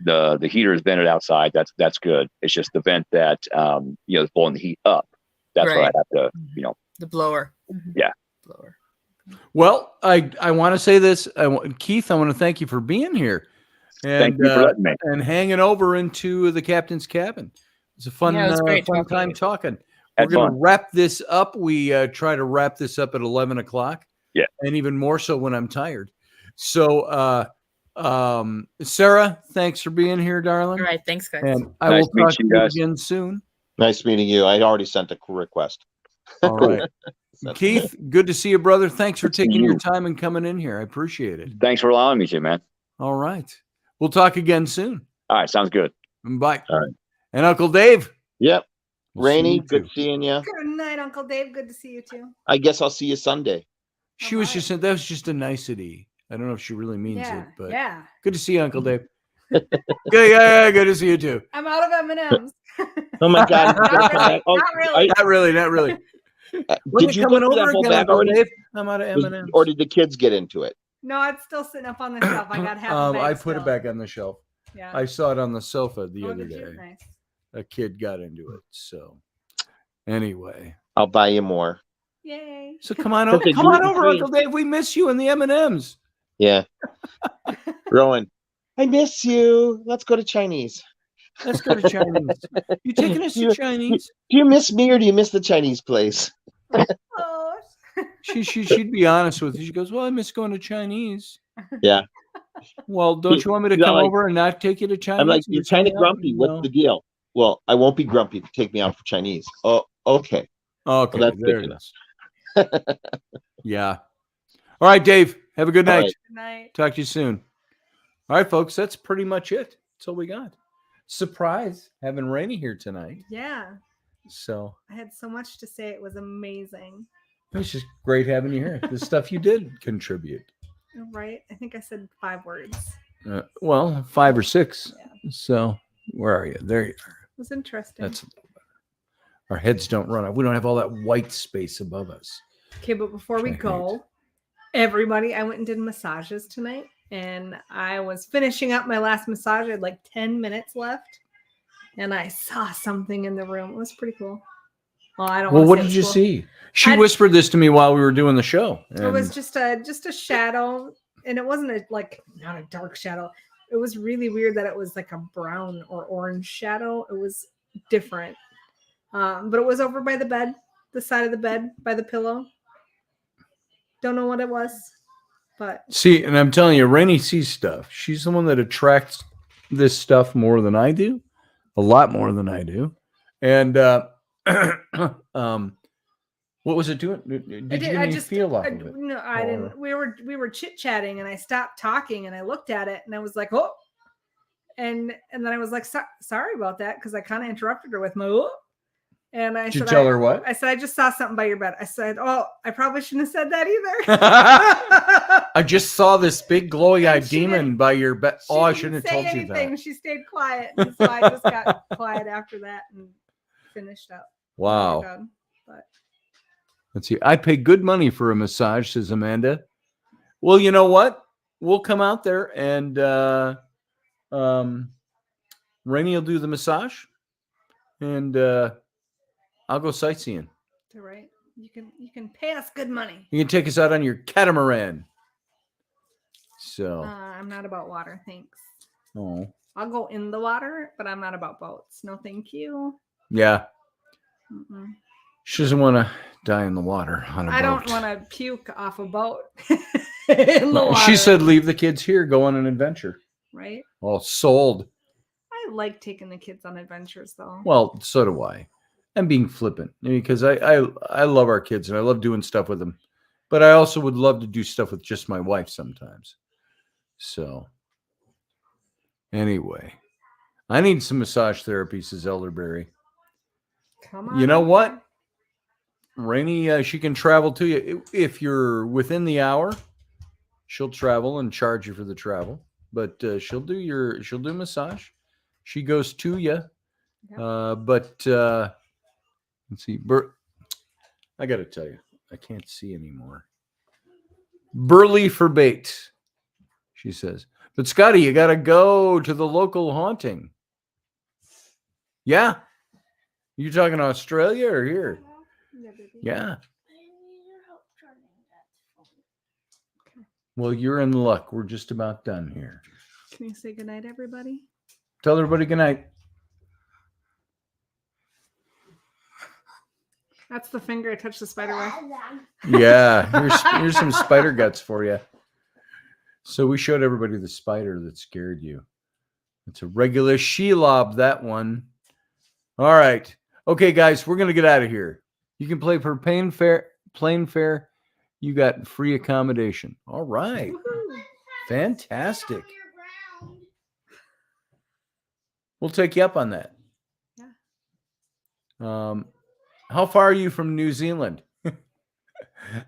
The heater is vented outside. That's good. It's just the vent that is blowing the heat up. That's what I have to the blower. Yeah. Blower. Well, I want to say this, Keith. I want to thank you for being here, and thank you for letting me. And hanging over into the captain's cabin. It's a fun time talking. We're going to wrap this up. We try to wrap this up at 11 o'clock. Yeah. And even more so when I'm tired. So, Sarah, thanks for being here, darling. All right. Thanks, guys. And I will talk to you again soon. Nice meeting you. I already sent a request. All right. Keith, good to see you, brother. Thanks for taking your time and coming in here. I appreciate it. Thanks for allowing me to, man. All right. We'll talk again soon. All right. Sounds good. Bye. All right. And Uncle Dave. Yep. Rainy, good seeing you. Good night, Uncle Dave. Good to see you too. I guess I'll see you Sunday. That was just a nicety. I don't know if she really means it, but yeah. Good to see you, Uncle Dave. Good to see you too. I'm out of M&Ms. Oh my God! Not really. Not really. Did you coming over again, Uncle Dave? I'm out of M&Ms. Or did the kids get into it? No, it's still sitting up on the shelf. I got half. I put it back on the shelf. Yeah. I saw it on the sofa the other day. Nice. A kid got into it. So anyway, I'll buy you more. Yay! So come on over, Uncle Dave. We miss you and the M&Ms. Yeah. Rowan, I miss you. Let's go to Chinese. Let's go to Chinese. You taking us to Chinese? Do you miss me or do you miss the Chinese place? Oh. She'd be honest with you. She goes, "Well, I miss going to Chinese." Yeah. Well, don't you want me to come over and not take you to Chinese? I'm like, you're kind of grumpy. What's the deal? Well, I won't be grumpy if you take me out for Chinese. Oh, okay. Okay, well, that's there it is. Yeah. All right, Dave. Have a good night. Good night. Talk to you soon. All right, folks. That's pretty much it. That's all we got. surprise having Rainey here tonight. Yeah. So I had so much to say. It was amazing. It was just great having you here. The stuff you did contribute. Right. I think I said 5 words. Well, 5 or 6. Yeah. So where are you? There you are. It was interesting. That's a little better. Our heads don't run up. We don't have all that white space above us. Okay, but before we go, everybody, I went and did massages tonight, and I was finishing up my last massage. I had like 10 minutes left, and I saw something in the room. It was pretty cool. Well, I don't. Well, what did you see? She whispered this to me while we were doing the show. It was just a shadow, and it wasn't not a dark shadow. It was really weird that it was like a brown or orange shadow. It was different, but it was over by the bed, the side of the bed, by the pillow. Don't know what it was, but see, and I'm telling you, Rainey sees stuff. She's the one that attracts this stuff more than I do, a lot more than I do, and. What was it doing? Did you get any feel off of it? No, I didn't. We were chit-chatting, and I stopped talking, and I looked at it, and I was like, oh, and then I was like, sorry about that, because I kind of interrupted her with my oh. And I said, tell her what? I said, I just saw something by your bed. I said, oh, I probably shouldn't have said that either. I just saw this big glowy-eyed demon by your bed. Oh, I shouldn't have told you that. She stayed quiet, and so I just got quiet after that and finished up. Wow. But let's see. I pay good money for a massage, says Amanda. Well, you know what? We'll come out there and Rainey will do the massage, and I'll go sightseeing. All right. You can pay us good money. You can take us out on your catamaran. So I'm not about water, thanks. Oh. I'll go in the water, but I'm not about boats. No, thank you. Yeah. Mm-mm. She doesn't want to die in the water on a boat. I don't want to puke off a boat in the water. She said, leave the kids here, go on an adventure. Right? Oh, sold. I like taking the kids on adventures, though. Well, so do I. I'm being flippant because I love our kids and I love doing stuff with them. But I also would love to do stuff with just my wife sometimes. So, anyway, I need some massage therapy, says Elderberry. Come on. You know what? Rainey, she can travel to you. If you're within the hour, she'll travel and charge you for the travel. But she'll do massage. She goes to you. Yep. But let's see. I got to tell you, I can't see anymore. Burley for bait, she says. But Scotty, you got to go to the local haunting. Yeah. You talking Australia or here? Yeah. Well, you're in luck. We're just about done here. Can you say goodnight, everybody? Tell everybody goodnight. That's the finger I touched the spider with. Yeah, here's some spider guts for you. So we showed everybody the spider that scared you. It's a regular Shelob, that one. All right. Okay, guys, we're going to get out of here. You can play for plain fare. You got free accommodation. All right. Woo-hoo. Fantastic. We'll take you up on that. Yeah. How far are you from New Zealand? I've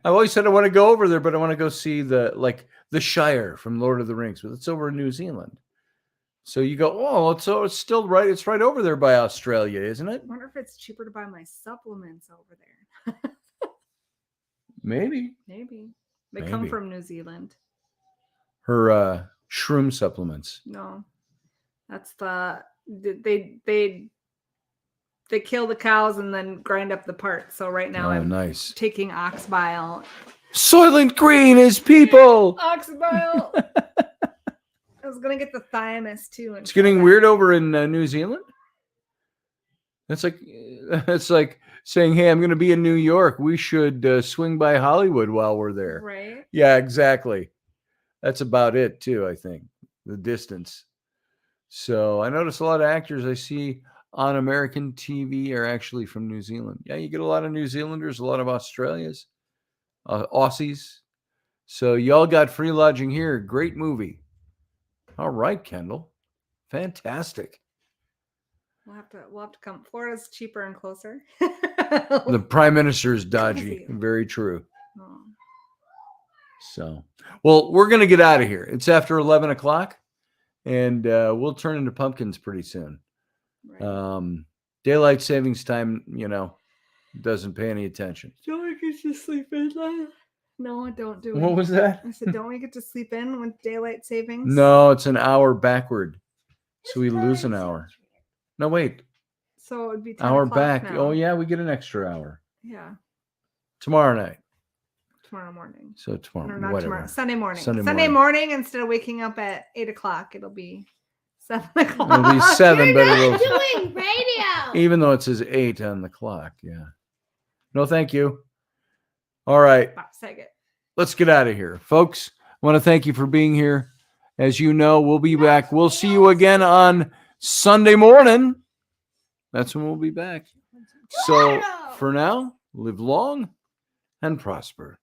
always said I want to go over there, but I want to go see the Shire from Lord of the Rings, but it's over in New Zealand. So you go, oh, it's still right. It's right over there by Australia, isn't it? I wonder if it's cheaper to buy my supplements over there. Maybe. They come from New Zealand. Her shroom supplements. No, that's they kill the cows and then grind up the parts. So right now I'm taking ox bile. Soylent Green is people. Ox bile. I was gonna get the thymus too. It's getting weird over in New Zealand. It's like saying, "Hey, I'm going to be in New York. We should swing by Hollywood while we're there." Right. Yeah, exactly. That's about it too. I think the distance. So I notice a lot of actors I see on American TV are actually from New Zealand. Yeah, you get a lot of New Zealanders, a lot of Australians, Aussies. So y'all got free lodging here. Great movie. All right, Kendall. Fantastic. We'll have to come. Florida's cheaper and closer. The prime minister is dodgy. Very true. Oh. So, well, we're going to get out of here. It's after 11 o'clock, and we'll turn into pumpkins pretty soon. Right. Daylight savings time, doesn't pay any attention. Don't we get to sleep in? No, don't do it. What was that? I said, don't we get to sleep in with daylight savings? No, it's an hour backward. So we lose an hour. No, wait. So it would be 10 hour o'clock back. now. Oh, yeah, we get an extra hour. Yeah. Tomorrow night. Tomorrow morning. So tomorrow. Or not whatever. tomorrow. Sunday morning. Sunday morning, instead of waking up at 8 o'clock, it'll be 7 o'clock. It'll be 7, but it'll doing radio. even though it says 8 on the clock. Yeah. No, thank you. All right. Let's get out of here. Folks, I want to thank you for being here. As you know, we'll be back. We'll see you again on Sunday morning. That's when we'll be back. So for now, live long and prosper.